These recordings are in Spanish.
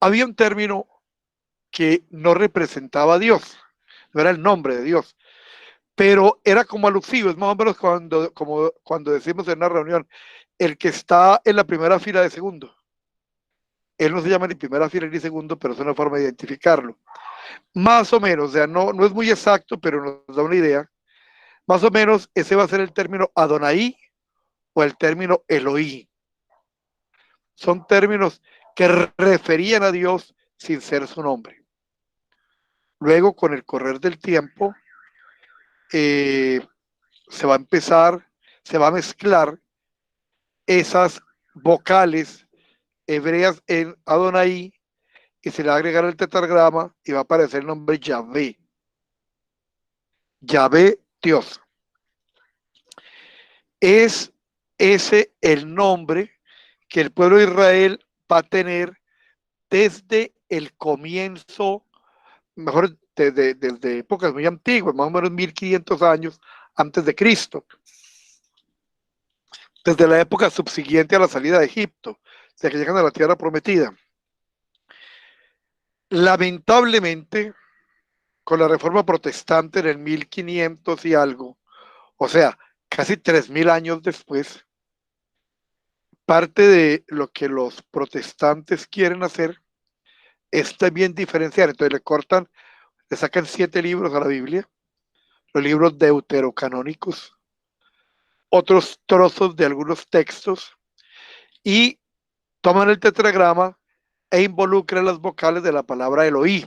había un término que no representaba a Dios, no era el nombre de Dios, pero era como alusivo, es más o menos como cuando decimos en una reunión, el que está en la primera fila de segundo. Él no se llama ni primera fila ni segundo, pero es una forma de identificarlo. Más o menos, o sea, no es muy exacto, pero nos da una idea. Más o menos ese va a ser el término Adonai o el término Elohí. Son términos que referían a Dios sin ser su nombre. Luego, con el correr del tiempo, eh, se va a empezar, se va a mezclar esas vocales hebreas en Adonai y se le va a agregar el tetragrama y va a aparecer el nombre Yahvé. Yahvé, Dios. Es ese el nombre que el pueblo de Israel va a tener desde el comienzo, mejor desde épocas muy antiguas, más o menos 1500 años antes de Cristo, desde la época subsiguiente a la salida de Egipto, de que llegan a la tierra prometida. Lamentablemente, con la reforma protestante en el 1500 y algo, o sea, casi 3000 años después, parte de lo que los protestantes quieren hacer es también diferenciar. Entonces le sacan 7 libros a la Biblia, los libros deuterocanónicos, otros trozos de algunos textos, y toman el tetragrama e involucran las vocales de la palabra Elohí,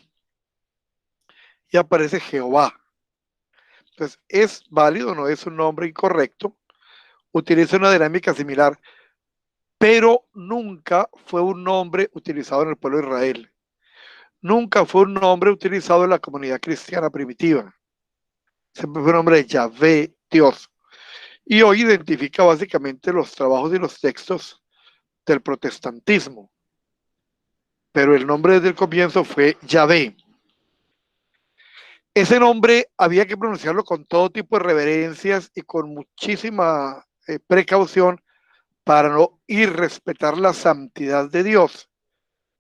y aparece Jehová. Entonces, es válido, no es un nombre incorrecto, utiliza una dinámica similar, pero nunca fue un nombre utilizado en el pueblo de Israel. Nunca fue un nombre utilizado en la comunidad cristiana primitiva. Siempre fue un nombre de Yahvé, Dios. Y hoy identifica básicamente los trabajos y los textos del protestantismo. Pero el nombre desde el comienzo fue Yahvé. Ese nombre había que pronunciarlo con todo tipo de reverencias y con muchísima precaución para no irrespetar la santidad de Dios,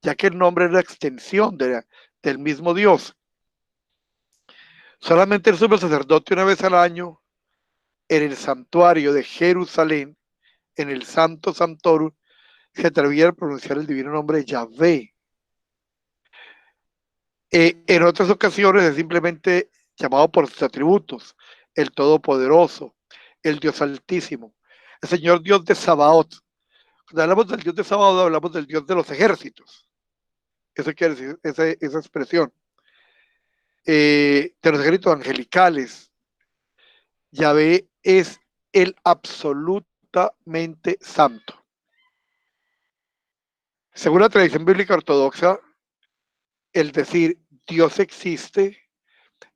ya que el nombre es la extensión del mismo Dios. Solamente el sumo sacerdote una vez al año en el santuario de Jerusalén, en el Santo Santorum, se atrevía a pronunciar el divino nombre de Yahvé. En otras ocasiones es simplemente llamado por sus atributos, el Todopoderoso, el Dios Altísimo, el Señor Dios de Sabaoth. Cuando hablamos del Dios de Sabaoth, hablamos del Dios de los ejércitos. Eso quiere decir esa expresión. De los ejércitos angelicales. Yahvé es el absolutamente santo. Según la tradición bíblica ortodoxa, el decir Dios existe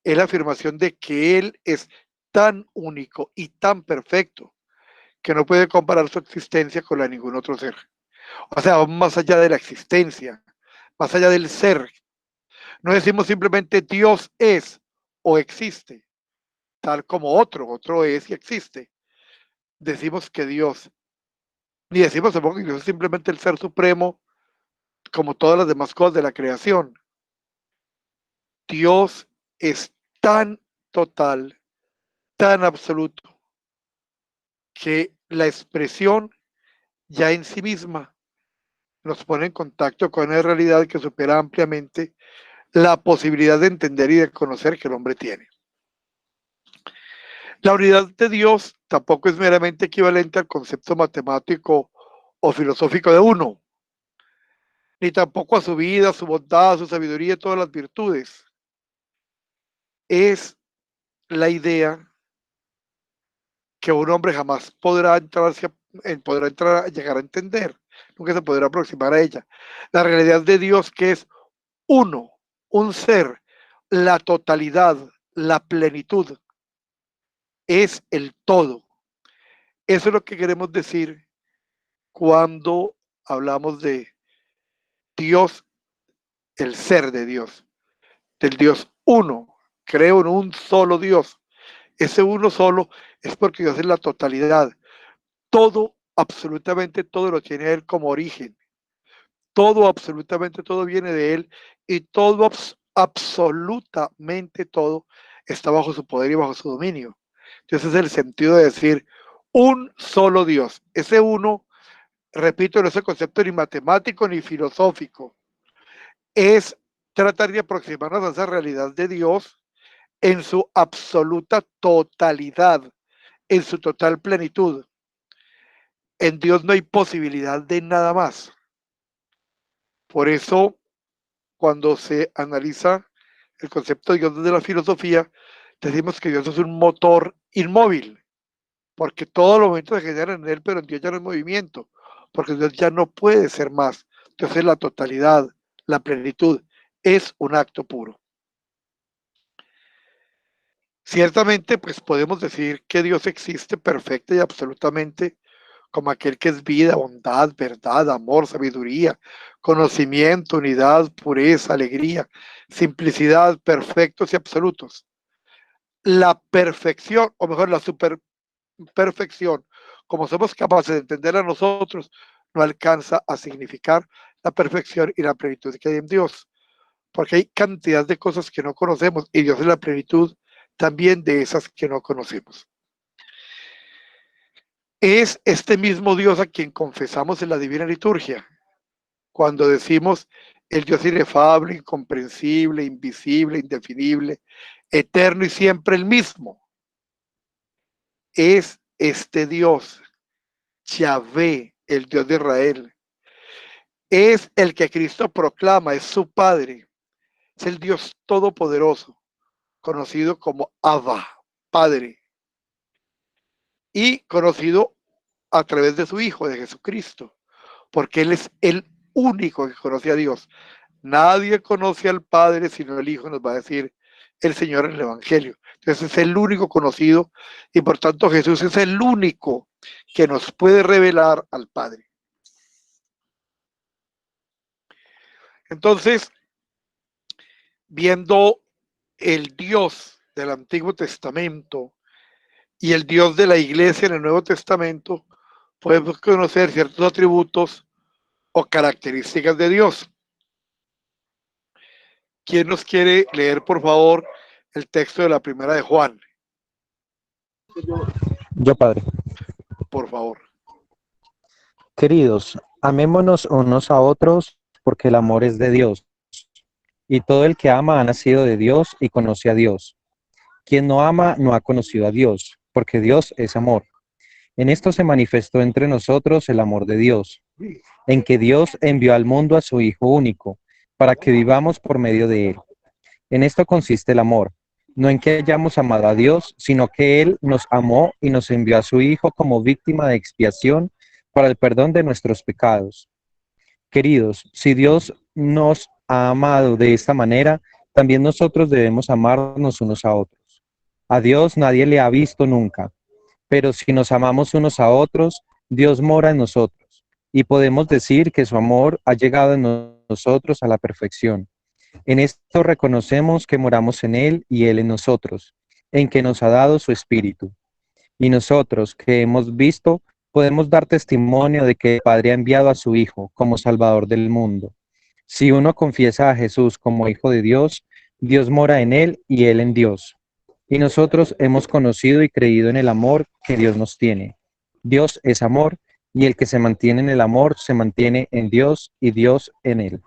es la afirmación de que Él es tan único y tan perfecto que no puede comparar su existencia con la de ningún otro ser. O sea, más allá de la existencia, más allá del ser. No decimos simplemente Dios es o existe, tal como otro es y existe. Decimos que Dios, ni decimos tampoco que Dios es simplemente el ser supremo, como todas las demás cosas de la creación. Dios es tan total, tan absoluto, que la expresión ya en sí misma nos pone en contacto con una realidad que supera ampliamente la posibilidad de entender y de conocer que el hombre tiene. La unidad de Dios tampoco es meramente equivalente al concepto matemático o filosófico de uno, ni tampoco a su vida, su bondad, su sabiduría y todas las virtudes. Es la idea que un hombre jamás podrá entrar a llegar a entender, nunca se podrá aproximar a ella. La realidad de Dios, que es uno, un ser, la totalidad, la plenitud, es el todo. Eso es lo que queremos decir cuando hablamos de Dios, el ser de Dios, del Dios uno. Creo en un solo Dios. Ese uno solo es porque Dios es la totalidad. Todo, absolutamente todo lo tiene Él como origen. todo, absolutamente todo viene de Él y todo, absolutamente todo está bajo su poder y bajo su dominio. Entonces es el sentido de decir un solo Dios. Ese uno, repito, no es el concepto ni matemático ni filosófico, es tratar de aproximarnos a esa realidad de Dios en su absoluta totalidad, en su total plenitud. En Dios no hay posibilidad de nada más. Por eso, cuando se analiza el concepto de Dios desde la filosofía, decimos que Dios es un motor inmóvil, porque todos los momentos se generan en él, pero en Dios ya no hay movimiento, porque Dios ya no puede ser más. Entonces la totalidad, la plenitud, es un acto puro. Ciertamente, pues podemos decir que Dios existe perfecta y absolutamente como aquel que es vida, bondad, verdad, amor, sabiduría, conocimiento, unidad, pureza, alegría, simplicidad, perfectos y absolutos. La perfección, o mejor, la superperfección, como somos capaces de entender a nosotros, no alcanza a significar la perfección y la plenitud que hay en Dios, porque hay cantidad de cosas que no conocemos y Dios es la plenitud también de esas que no conocemos. Es este mismo Dios a quien confesamos en la Divina Liturgia, cuando decimos el Dios inefable, incomprensible, invisible, indefinible, eterno y siempre el mismo. Es este Dios, Yahvé, el Dios de Israel. Es el que Cristo proclama, es su Padre. Es el Dios todopoderoso, conocido como Abba, Padre, y conocido a través de su Hijo, de Jesucristo, porque Él es el único que conoce a Dios. Nadie conoce al Padre sino el Hijo, nos va a decir el Señor en el Evangelio. Entonces es el único conocido y por tanto Jesús es el único que nos puede revelar al Padre. Entonces, viendo el Dios del Antiguo Testamento y el Dios de la Iglesia en el Nuevo Testamento, podemos conocer ciertos atributos o características de Dios. ¿Quién nos quiere leer, por favor, el texto de la primera de Juan? Yo, Padre. Por favor. Queridos, amémonos unos a otros porque el amor es de Dios. Y todo el que ama ha nacido de Dios y conoce a Dios. Quien no ama no ha conocido a Dios, porque Dios es amor. En esto se manifestó entre nosotros el amor de Dios, en que Dios envió al mundo a su Hijo único, para que vivamos por medio de él. En esto consiste el amor, no en que hayamos amado a Dios, sino que Él nos amó y nos envió a su Hijo como víctima de expiación para el perdón de nuestros pecados. Queridos, si Dios nos ha amado de esta manera, también nosotros debemos amarnos unos a otros. A Dios nadie le ha visto nunca, pero si nos amamos unos a otros, Dios mora en nosotros, y podemos decir que su amor ha llegado en nosotros a la perfección. En esto reconocemos que moramos en Él y Él en nosotros, en que nos ha dado su Espíritu. Y nosotros que hemos visto, podemos dar testimonio de que el Padre ha enviado a su Hijo como Salvador del mundo. Si uno confiesa a Jesús como Hijo de Dios, Dios mora en Él y Él en Dios. Y nosotros hemos conocido y creído en el amor que Dios nos tiene. Dios es amor, y el que se mantiene en el amor se mantiene en Dios y Dios en él.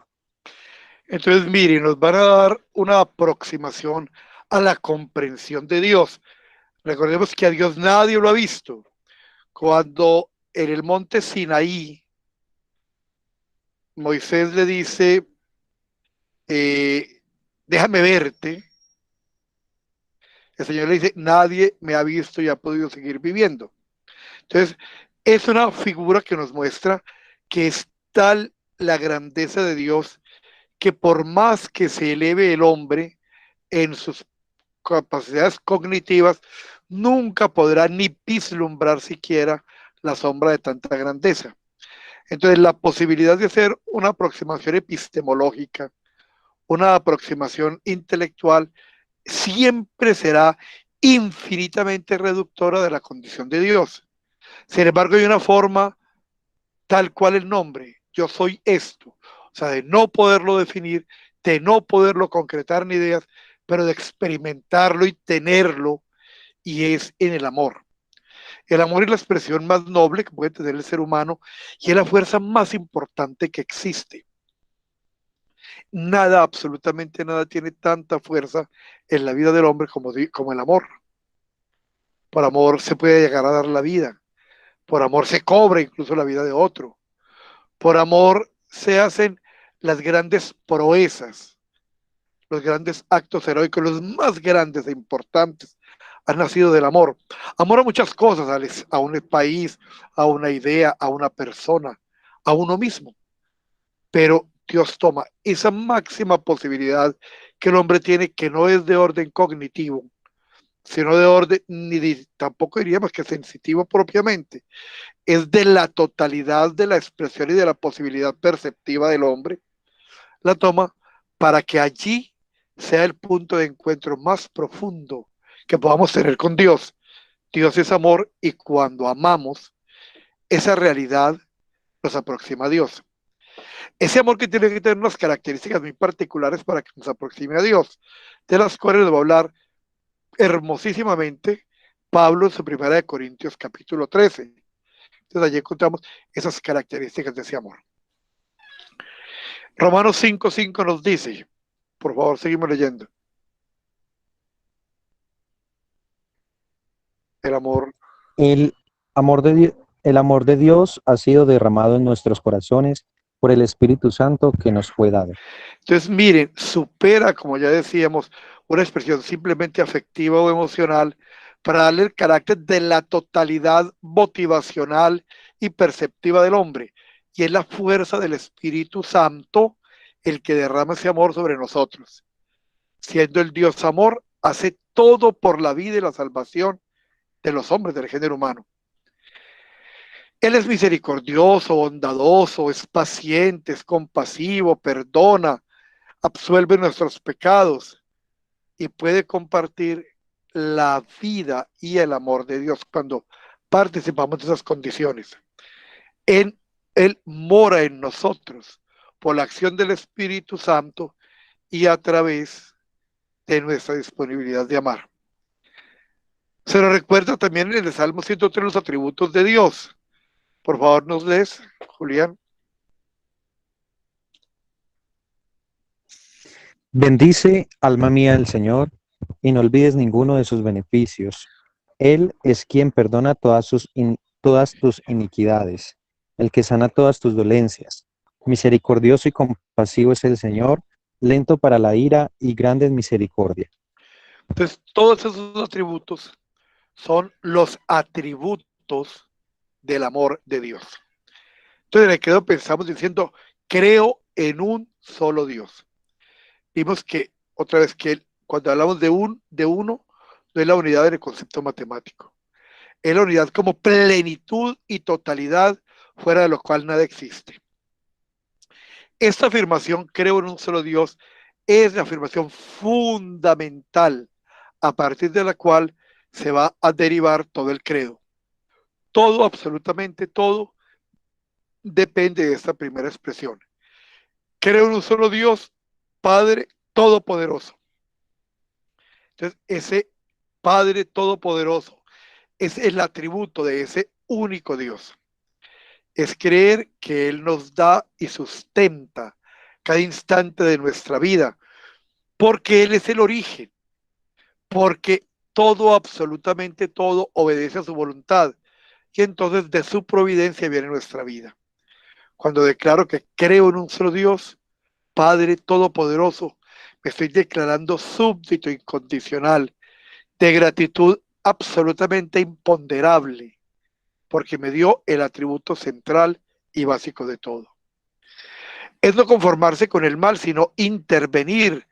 Entonces, miren, nos van a dar una aproximación a la comprensión de Dios. Recordemos que a Dios nadie lo ha visto. Cuando en el monte Sinaí, Moisés le dice, déjame verte, el Señor le dice, nadie me ha visto y ha podido seguir viviendo. Entonces, es una figura que nos muestra que es tal la grandeza de Dios que por más que se eleve el hombre en sus capacidades cognitivas, nunca podrá ni vislumbrar siquiera la sombra de tanta grandeza. Entonces, la posibilidad de hacer una aproximación epistemológica, una aproximación intelectual, siempre será infinitamente reductora de la condición de Dios. Sin embargo, hay una forma tal cual el nombre, yo soy esto, sea, de no poderlo definir, de no poderlo concretar en ideas, pero de experimentarlo y tenerlo, y es en el amor. El amor es la expresión más noble que puede tener el ser humano y es la fuerza más importante que existe. Nada, absolutamente nada, tiene tanta fuerza en la vida del hombre como el amor. Por amor se puede llegar a dar la vida. Por amor se cobra incluso la vida de otro. Por amor se hacen las grandes proezas, los grandes actos heroicos, los más grandes e importantes han nacido del amor. Amor a muchas cosas, a un país, a una idea, a una persona, a uno mismo. Pero Dios toma esa máxima posibilidad que el hombre tiene, que no es de orden cognitivo, sino de orden, tampoco diríamos que sensitivo propiamente, es de la totalidad de la expresión y de la posibilidad perceptiva del hombre, la toma para que allí sea el punto de encuentro más profundo que podamos tener con Dios. Dios es amor y cuando amamos, esa realidad nos aproxima a Dios. Ese amor que tiene que tener unas características muy particulares para que nos aproxime a Dios, de las cuales nos va a hablar hermosísimamente Pablo en su primera de Corintios capítulo 13. Entonces allí encontramos esas características de ese amor. Romanos 5:5 nos dice, por favor, seguimos leyendo. El amor. El el amor de Dios ha sido derramado en nuestros corazones por el Espíritu Santo que nos fue dado. Entonces, miren, supera, como ya decíamos, una expresión simplemente afectiva o emocional para darle el carácter de la totalidad motivacional y perceptiva del hombre. Y es la fuerza del Espíritu Santo el que derrama ese amor sobre nosotros. Siendo el Dios amor, hace todo por la vida y la salvación de los hombres del género humano. Él es misericordioso, bondadoso, es paciente, es compasivo, perdona, absuelve nuestros pecados y puede compartir la vida y el amor de Dios cuando participamos de esas condiciones. En, Él mora en nosotros por la acción del Espíritu Santo y a través de nuestra disponibilidad de amar. Se lo recuerda también en el Salmo 103 los atributos de Dios. Por favor, nos lees, Julián. Bendice, alma mía, el Señor, y no olvides ninguno de sus beneficios. Él es quien perdona todas tus iniquidades, el que sana todas tus dolencias. Misericordioso y compasivo es el Señor, lento para la ira y grande en misericordia. Entonces, todos esos atributos son los atributos del amor de Dios. Entonces, le quedo pensamos diciendo, creo en un solo Dios. Vimos que, otra vez, que cuando hablamos de uno, no es la unidad del concepto matemático. Es la unidad como plenitud y totalidad, fuera de lo cual nada existe. Esta afirmación, creo en un solo Dios, es la afirmación fundamental a partir de la cual se va a derivar todo el credo. Todo, absolutamente todo, depende de esta primera expresión. Creo en un solo Dios, Padre Todopoderoso. Entonces, ese Padre Todopoderoso es el atributo de ese único Dios. Es creer que Él nos da y sustenta cada instante de nuestra vida, porque Él es el origen, porque todo, absolutamente todo, obedece a su voluntad y entonces de su providencia viene nuestra vida. Cuando declaro que creo en un solo Dios, Padre Todopoderoso, me estoy declarando súbdito incondicional de gratitud absolutamente imponderable, porque me dio el atributo central y básico de todo. Es no conformarse con el mal, sino intervenir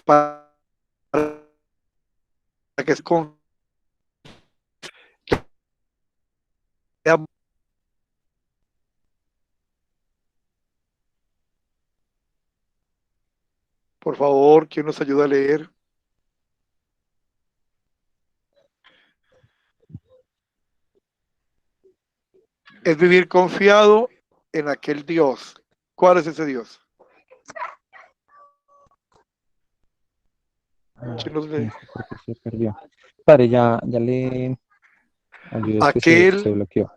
para que se confíe. Por favor, ¿quién nos ayuda a leer? Es vivir confiado en aquel Dios. ¿Cuál es ese Dios? ¿Quién nos No lee? sé por qué se perdió. Padre, ya le ayudé, es que se Aquel, bloqueó.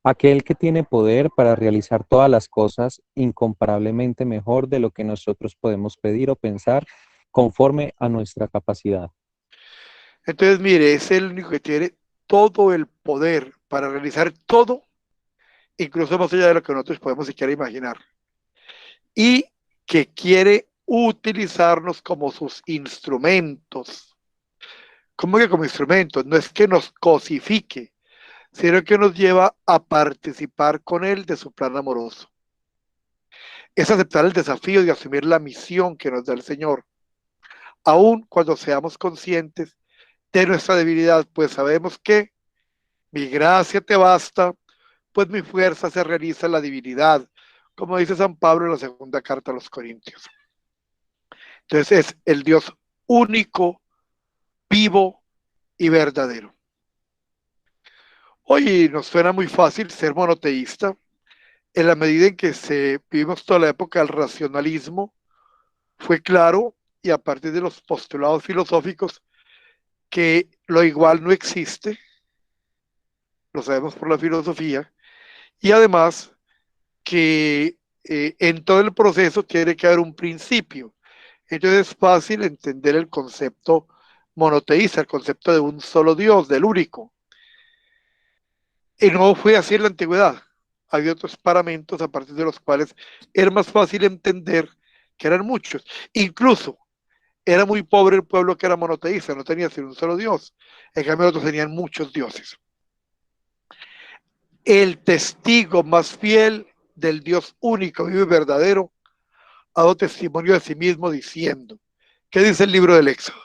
Aquel que tiene poder para realizar todas las cosas incomparablemente mejor de lo que nosotros podemos pedir o pensar conforme a nuestra capacidad. entonces mire, es el único que tiene todo el poder para realizar todo, incluso más allá de lo que nosotros podemos siquiera imaginar. Y que quiere utilizarnos como sus instrumentos. ¿Cómo que como instrumentos? No es que nos cosifique, sino que nos lleva a participar con Él de su plan amoroso. Es aceptar el desafío de asumir la misión que nos da el Señor, aun cuando seamos conscientes de nuestra debilidad, pues sabemos que mi gracia te basta, pues mi fuerza se realiza en la divinidad, como dice San Pablo en la segunda carta a los Corintios. Entonces es el Dios único, vivo y verdadero. Hoy nos suena muy fácil ser monoteísta en la medida en que vivimos toda la época del racionalismo, fue claro, y a partir de los postulados filosóficos, que lo igual no existe, lo sabemos por la filosofía, y además que en todo el proceso tiene que haber un principio. Entonces es fácil entender el concepto monoteísta, el concepto de un solo Dios, del único. Y no fue así en la antigüedad. Había otros paramentos a partir de los cuales era más fácil entender que eran muchos. Incluso era muy pobre el pueblo que era monoteísta, no tenía sino un solo Dios. En cambio, otros tenían muchos dioses. El testigo más fiel del Dios único, vivo y verdadero, ha dado testimonio de sí mismo diciendo, ¿qué dice el libro del Éxodo?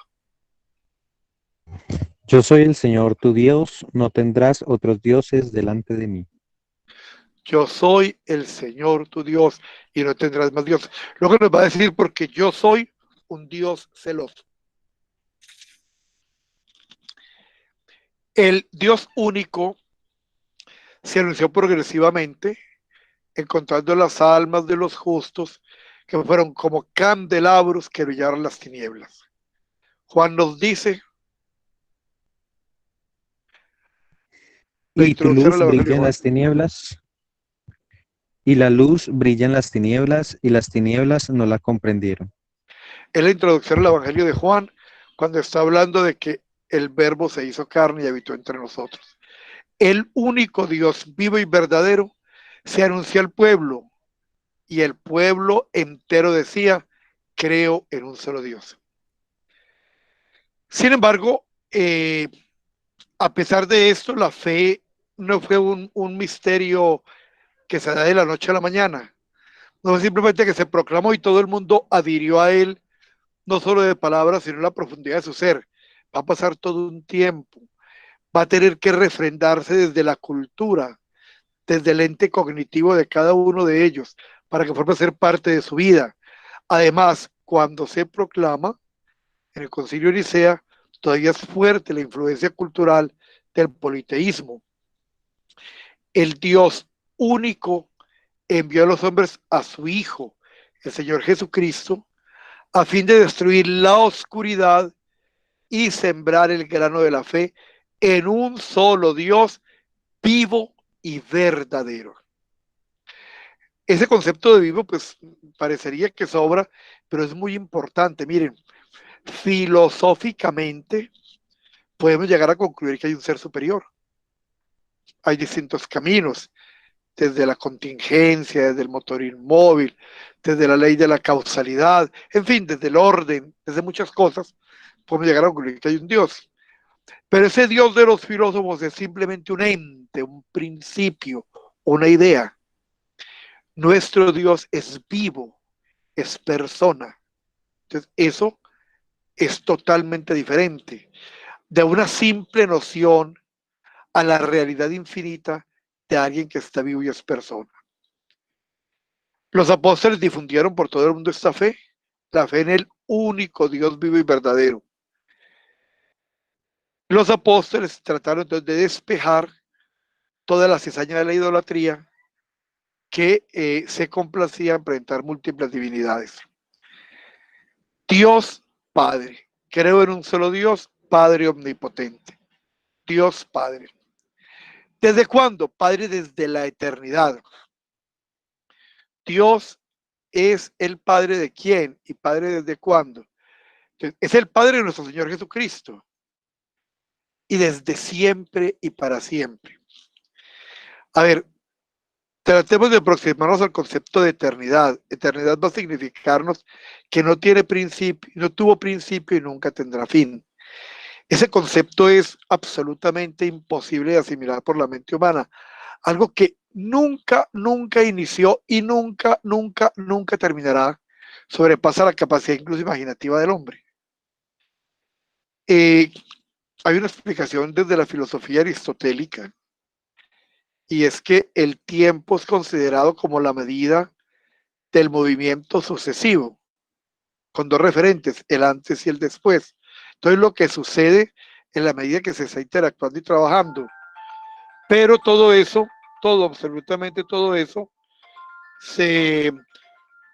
Yo soy el Señor tu Dios, no tendrás otros dioses delante de mí. Yo soy el Señor tu Dios y no tendrás más dioses. Lo que nos va a decir porque yo soy un Dios celoso. El Dios único se anunció progresivamente, encontrando las almas de los justos que fueron como candelabros que brillaron las tinieblas. Juan nos dice, la Y tu introducción al luz Evangelio brilla de en Juan, las tinieblas, y la luz brilla en las tinieblas, y las tinieblas no la comprendieron. es la introducción al Evangelio de Juan, cuando está hablando de que el verbo se hizo carne y habitó entre nosotros. El único Dios vivo y verdadero se anunció al pueblo y el pueblo entero decía, creo en un solo Dios. Sin embargo, a pesar de esto, la fe no fue un misterio que se da de la noche a la mañana. No fue simplemente que se proclamó y todo el mundo adhirió a él, no solo de palabras, sino en la profundidad de su ser. Va a pasar todo un tiempo. Va a tener que refrendarse desde la cultura, desde el ente cognitivo de cada uno de ellos, para que forme a ser parte de su vida. Además, cuando se proclama en el Concilio de Nicea, todavía es fuerte la influencia cultural del politeísmo. El Dios único envió a los hombres a su Hijo, el Señor Jesucristo, a fin de destruir la oscuridad y sembrar el grano de la fe en un solo Dios vivo y verdadero. Ese concepto de vivo, pues parecería que sobra, pero es muy importante. Miren, filosóficamente podemos llegar a concluir que hay un ser superior. Hay distintos caminos, desde la contingencia, desde el motor inmóvil, desde la ley de la causalidad, en fin, desde el orden, desde muchas cosas, podemos llegar a concluir que hay un Dios. Pero ese Dios de los filósofos es simplemente un ente, un principio, una idea. Nuestro Dios es vivo, es persona. Entonces, eso es totalmente diferente de una simple noción a la realidad infinita de alguien que está vivo y es persona. Los apóstoles difundieron por todo el mundo esta fe, la fe en el único Dios vivo y verdadero. Los apóstoles trataron entonces de despejar toda la cizaña de la idolatría que se complacía en presentar múltiples divinidades. Dios Padre. Creo en un solo Dios, Padre omnipotente. Dios Padre. ¿Desde cuándo? Padre, desde la eternidad. Dios es el Padre de quién y Padre desde cuándo. Entonces, es el Padre de nuestro Señor Jesucristo. Y desde siempre y para siempre. A ver, tratemos de aproximarnos al concepto de eternidad. Eternidad va a significarnos que no tiene principio, no tuvo principio y nunca tendrá fin. Ese concepto es absolutamente imposible de asimilar por la mente humana. Algo que nunca, nunca inició y nunca, nunca, nunca terminará. Sobrepasa la capacidad incluso imaginativa del hombre. Eh, Hay una explicación desde la filosofía aristotélica y es que el tiempo es considerado como la medida del movimiento sucesivo, con dos referentes, el antes y el después. Entonces lo que sucede en la medida que se está interactuando y trabajando. Pero todo eso, todo, absolutamente todo eso, se,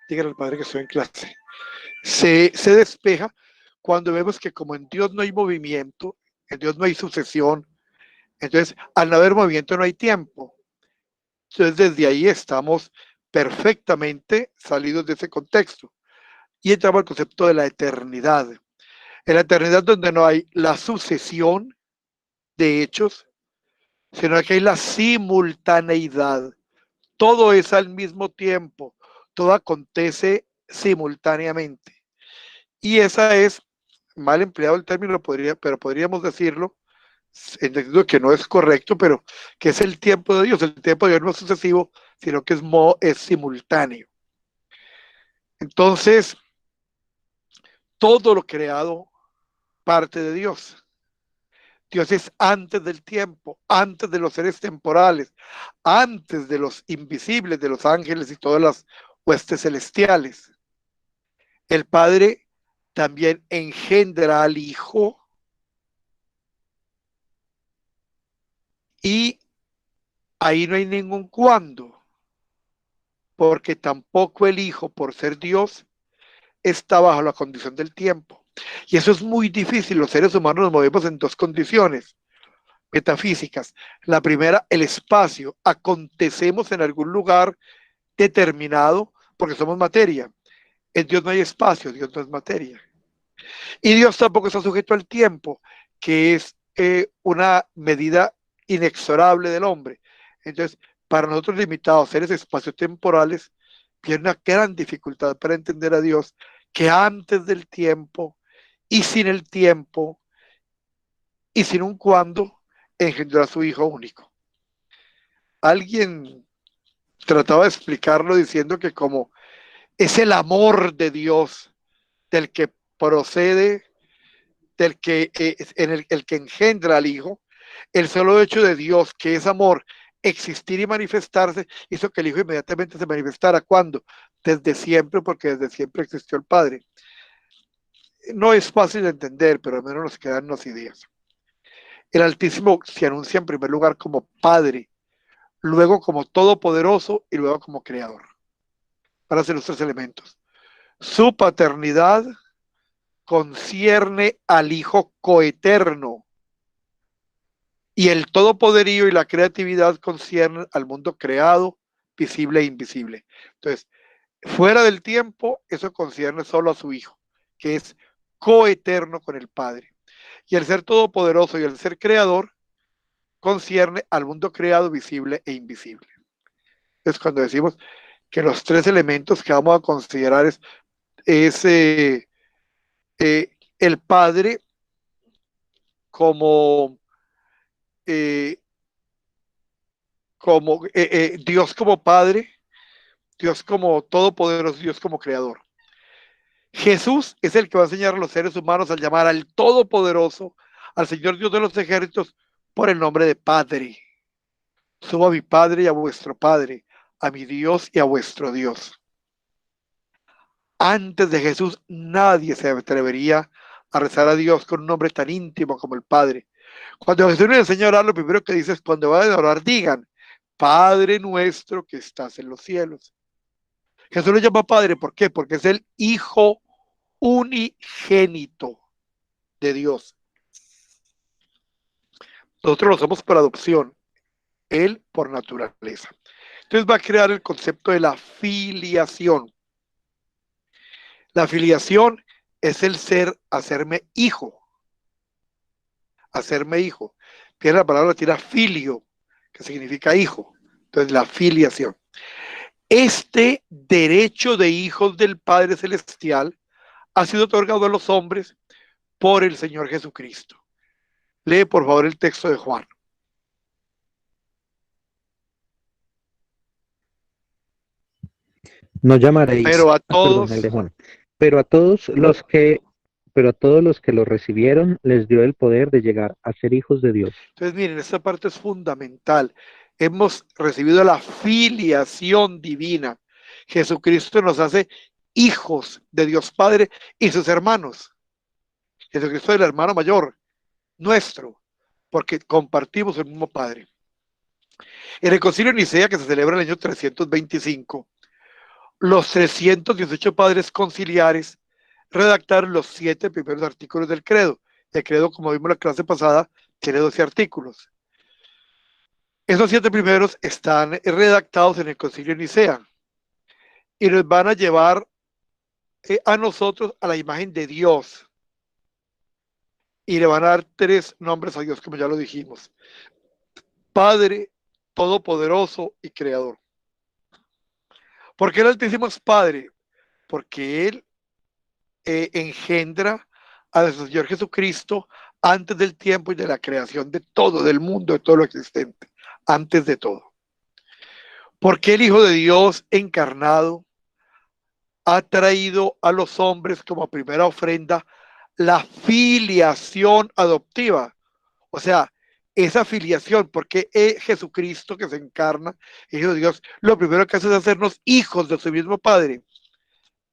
dígale al padre que estoy en clase, se despeja cuando vemos que como en Dios no hay movimiento, en Dios no hay sucesión, entonces al no haber movimiento no hay tiempo. Entonces desde ahí estamos perfectamente salidos de ese contexto y entramos al concepto de la eternidad. En la eternidad donde no hay la sucesión de hechos, sino que hay la simultaneidad. Todo es al mismo tiempo, todo acontece simultáneamente. Y esa es, mal empleado el término, pero podríamos decirlo, entendiendo que no es correcto, pero que es el tiempo de Dios. El tiempo de Dios no es sucesivo, sino que es simultáneo. Entonces, todo lo creado parte de Dios. Dios es antes del tiempo, antes de los seres temporales, antes de los invisibles, de los ángeles y todas las huestes celestiales. El Padre también engendra al Hijo y ahí no hay ningún cuándo, porque tampoco el Hijo, por ser Dios, está bajo la condición del tiempo. Y eso es muy difícil. Los seres humanos nos movemos en dos condiciones metafísicas. La primera, el espacio. Acontecemos en algún lugar determinado porque somos materia. En Dios no hay espacio, Dios no es materia. Y Dios tampoco está sujeto al tiempo, que es una medida inexorable del hombre. Entonces, para nosotros limitados, seres espaciotemporales, tiene una gran dificultad para entender a Dios, que antes del tiempo y sin el tiempo y sin un cuándo engendró a su Hijo único. Alguien trataba de explicarlo diciendo que como es el amor de Dios del que procede, del que en el que engendra al Hijo, el solo hecho de Dios, que es amor, existir y manifestarse, hizo que el Hijo inmediatamente se manifestara. ¿Cuándo? Desde siempre, porque desde siempre existió el Padre. No es fácil de entender, pero al menos nos quedan las ideas. El Altísimo se anuncia en primer lugar como Padre, luego como Todopoderoso y luego como Creador. Para hacer los tres elementos. Su paternidad concierne al Hijo coeterno y el todopoderío y la creatividad conciernen al mundo creado, visible e invisible. Entonces, fuera del tiempo, eso concierne solo a su Hijo, que es coeterno con el Padre. Y el ser todopoderoso y el ser creador concierne al mundo creado, visible e invisible. Es cuando decimos que los tres elementos que vamos a considerar es el Padre como, eh, Dios como Padre, Dios como todopoderoso, Dios como creador. Jesús es el que va a enseñar a los seres humanos a llamar al todopoderoso, al Señor Dios de los ejércitos, por el nombre de Padre. Subo a mi Padre y a vuestro Padre, a mi Dios y a vuestro Dios. Antes de Jesús nadie se atrevería a rezar a Dios con un nombre tan íntimo como el Padre. Cuando Jesús nos enseña a orar, lo primero que dice es, cuando vayan a orar, digan, Padre nuestro que estás en los cielos. Jesús lo llama Padre, ¿por qué? Porque es el Hijo unigénito de Dios. Nosotros lo somos por adopción, Él por naturaleza. Entonces va a crear el concepto de la filiación. La filiación es el ser, hacerme hijo, hacerme hijo. Tiene la palabra latina filio, que significa hijo. Entonces la filiación. Este derecho de hijos del Padre Celestial ha sido otorgado a los hombres por el Señor Jesucristo. Lee por favor el texto de Juan. No llamaréis, Pero a perdón, el de todos, Juan, pero a todos los que, pero a todos los que lo recibieron les dio el poder de llegar a ser hijos de Dios. entonces miren, esta parte es fundamental. Hemos recibido la filiación divina. Jesucristo nos hace hijos de Dios Padre y sus hermanos. Jesucristo es el hermano mayor nuestro, porque compartimos el mismo Padre. En el Concilio de Nicea, que se celebra en el año 325, los 318 padres conciliares redactaron los 7 primeros artículos del credo. El credo, como vimos en la clase pasada, tiene 12 artículos. Esos 7 primeros están redactados en el Concilio de Nicea y nos van a llevar a nosotros a la imagen de Dios y le van a dar 3 nombres a Dios, como ya lo dijimos: Padre, Todopoderoso y Creador. ¿Por qué el Altísimo es Padre? Porque Él engendra a nuestro Señor Jesucristo antes del tiempo y de la creación de todo, del mundo, de todo lo existente, antes de todo. Porque el Hijo de Dios encarnado ha traído a los hombres como primera ofrenda la filiación adoptiva. O sea, esa filiación, porque Jesucristo que se encarna, Hijo de Dios, lo primero que hace es hacernos hijos de su mismo Padre,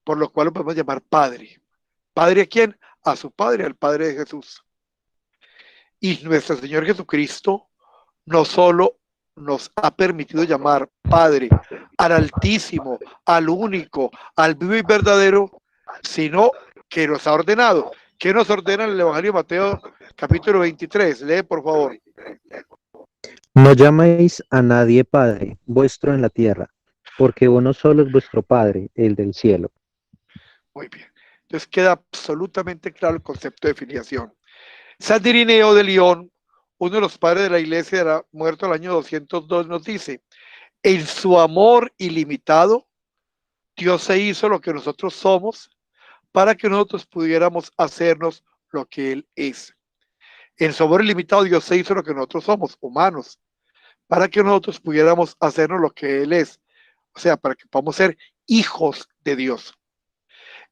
por lo cual lo podemos llamar Padre. ¿Padre a quién? A su Padre, al Padre de Jesús. Y nuestro Señor Jesucristo no solo nos ha permitido llamar Padre al Altísimo, al único, al vivo y verdadero, sino que nos ha ordenado. ¿Qué nos ordena el Evangelio de Mateo, capítulo 23? Lee, por favor. No llaméis a nadie Padre vuestro en la tierra, porque uno solo es vuestro Padre, el del cielo. Muy bien. Entonces queda absolutamente claro el concepto de filiación. San Irineo de León, uno de los padres de la iglesia, era muerto el año 202, nos dice: en su amor ilimitado, Dios se hizo lo que nosotros somos para que nosotros pudiéramos hacernos lo que Él es. En su amor ilimitado, Dios se hizo lo que nosotros somos, humanos, para que nosotros pudiéramos hacernos lo que Él es. O sea, para que podamos ser hijos de Dios.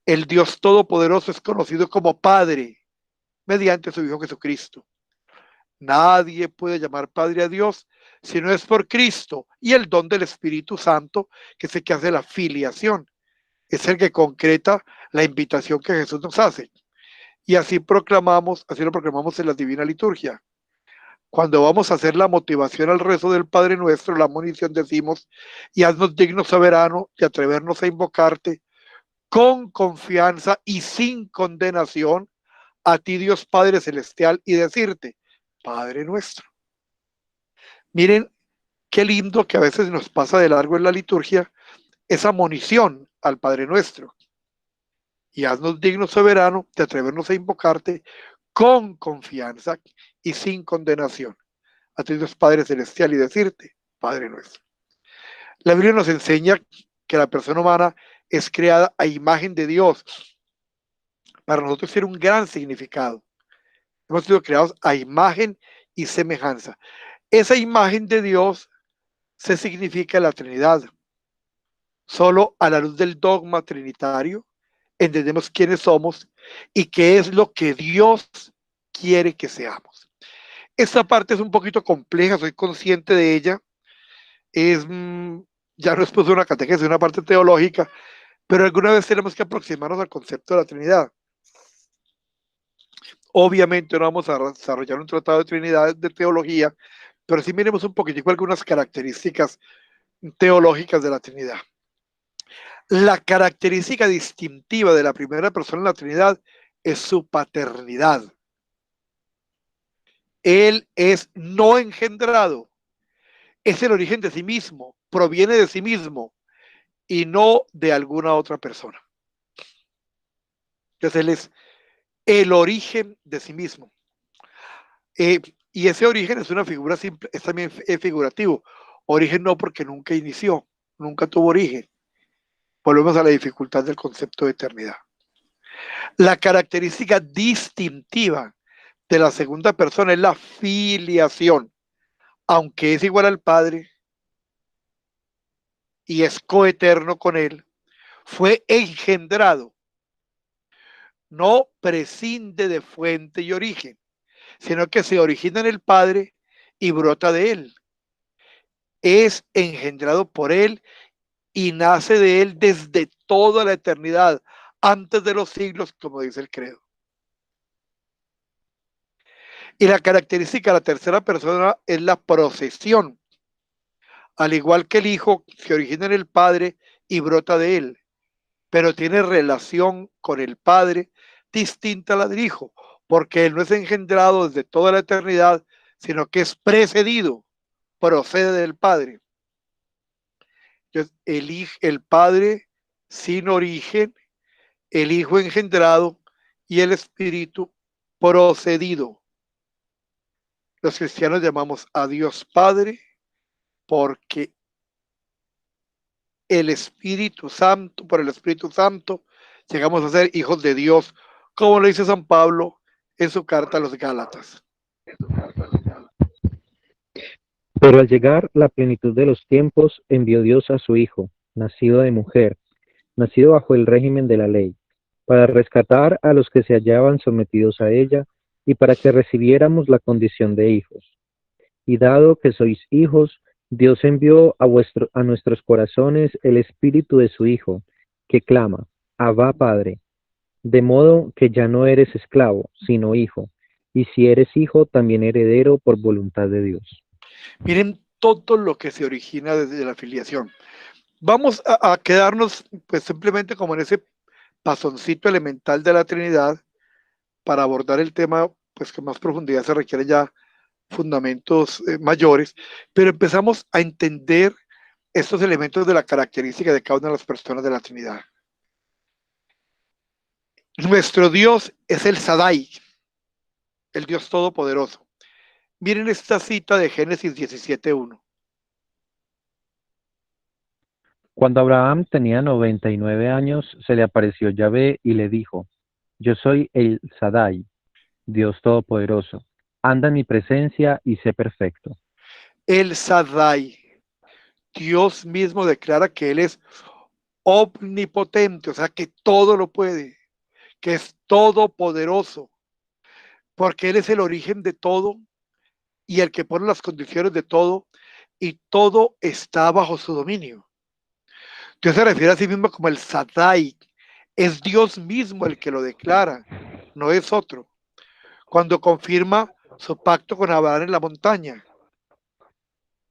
El Dios Todopoderoso es conocido como Padre mediante su Hijo Jesucristo. Nadie puede llamar Padre a Dios si no es por Cristo y el don del Espíritu Santo, que es el que hace la filiación. Es el que concreta la invitación que Jesús nos hace. Y así lo proclamamos en la Divina Liturgia. Cuando vamos a hacer la motivación al rezo del Padre Nuestro, la monición, decimos: y haznos digno soberano de atrevernos a invocarte con confianza y sin condenación a ti, Dios Padre Celestial, y decirte: Padre Nuestro. Miren qué lindo que a veces nos pasa de largo en la liturgia esa monición al Padre Nuestro. Y haznos digno soberano de atrevernos a invocarte con confianza y sin condenación a ti, Dios Padre Celestial, y decirte: Padre Nuestro. La Biblia nos enseña que la persona humana es creada a imagen de Dios. Para nosotros tiene un gran significado. Hemos sido creados a imagen y semejanza. Esa imagen de Dios se significa la Trinidad. Solo a la luz del dogma trinitario entendemos quiénes somos y qué es lo que Dios quiere que seamos. Esta parte es un poquito compleja, soy consciente de ella. Es ya no es pues una catequesis, una parte teológica, pero alguna vez tenemos que aproximarnos al concepto de la Trinidad. Obviamente no vamos a desarrollar un tratado de Trinidad de teología, pero sí miremos un poquitico algunas características teológicas de la Trinidad. La característica distintiva de la primera persona en la Trinidad es su paternidad. Él es no engendrado, es el origen de sí mismo, proviene de sí mismo y no de alguna otra persona. Entonces él es el origen de sí mismo. Y ese origen es una figura simple, es también figurativo. Origen no porque nunca inició, nunca tuvo origen. Volvemos a la dificultad del concepto de eternidad. La característica distintiva de la segunda persona es la filiación. Aunque es igual al Padre y es coeterno con Él, fue engendrado. No prescinde de fuente y origen, sino que se origina en el Padre y brota de Él. Es engendrado por Él y nace de Él desde toda la eternidad, antes de los siglos, como dice el credo. Y la característica de la tercera persona es la procesión. Al igual que el Hijo, se origina en el Padre y brota de Él, pero tiene relación con el Padre distinta a la del Hijo, porque Él no es engendrado desde toda la eternidad, sino que es precedido, procede del Padre. Entonces, el Padre sin origen, el Hijo engendrado y el Espíritu procedido. Los cristianos llamamos a Dios Padre porque el Espíritu Santo, por el Espíritu Santo, llegamos a ser hijos de Dios, como lo dice San Pablo en su carta a los Gálatas. Pero al llegar la plenitud de los tiempos, envió Dios a su Hijo, nacido de mujer, nacido bajo el régimen de la ley, para rescatar a los que se hallaban sometidos a ella y para que recibiéramos la condición de hijos. Y dado que sois hijos, Dios envió a nuestros corazones el espíritu de su Hijo, que clama, Abba Padre, de modo que ya no eres esclavo, sino hijo, y si eres hijo, también heredero por voluntad de Dios. Miren todo lo que se origina desde la filiación. Vamos a quedarnos pues simplemente como en ese pasoncito elemental de la Trinidad para abordar el tema pues que más profundidad se requiere ya fundamentos mayores, pero empezamos a entender estos elementos de la característica de cada una de las personas de la Trinidad. Nuestro Dios es el Sadai, el Dios Todopoderoso. Miren esta cita de Génesis 17:1. Cuando Abraham tenía 99 años, se le apareció Yahvé y le dijo, Yo soy el Sadai, Dios Todopoderoso. Anda en mi presencia y sé perfecto. El Sadai, Dios mismo declara que Él es omnipotente, o sea que todo lo puede, que es todopoderoso, porque Él es el origen de todo y el que pone las condiciones de todo, y todo está bajo su dominio. Dios se refiere a sí mismo como el Sadai, es Dios mismo el que lo declara, no es otro. Cuando confirma su pacto con Abraham en la montaña,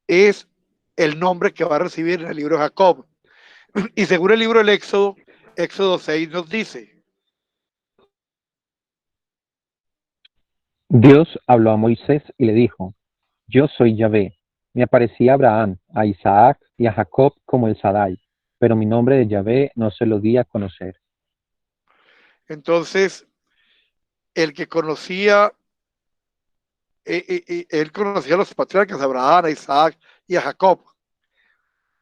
es el nombre que va a recibir en el libro de Jacob. Y según el libro del Éxodo, Éxodo 6 nos dice, Dios habló a Moisés y le dijo, Yo soy Yahvé. Me aparecí a Abraham, a Isaac y a Jacob como el Sadai, pero mi nombre de Yahvé no se lo di a conocer. entonces, el que conocía, él conocía a los patriarcas, a Abraham, a Isaac y a Jacob.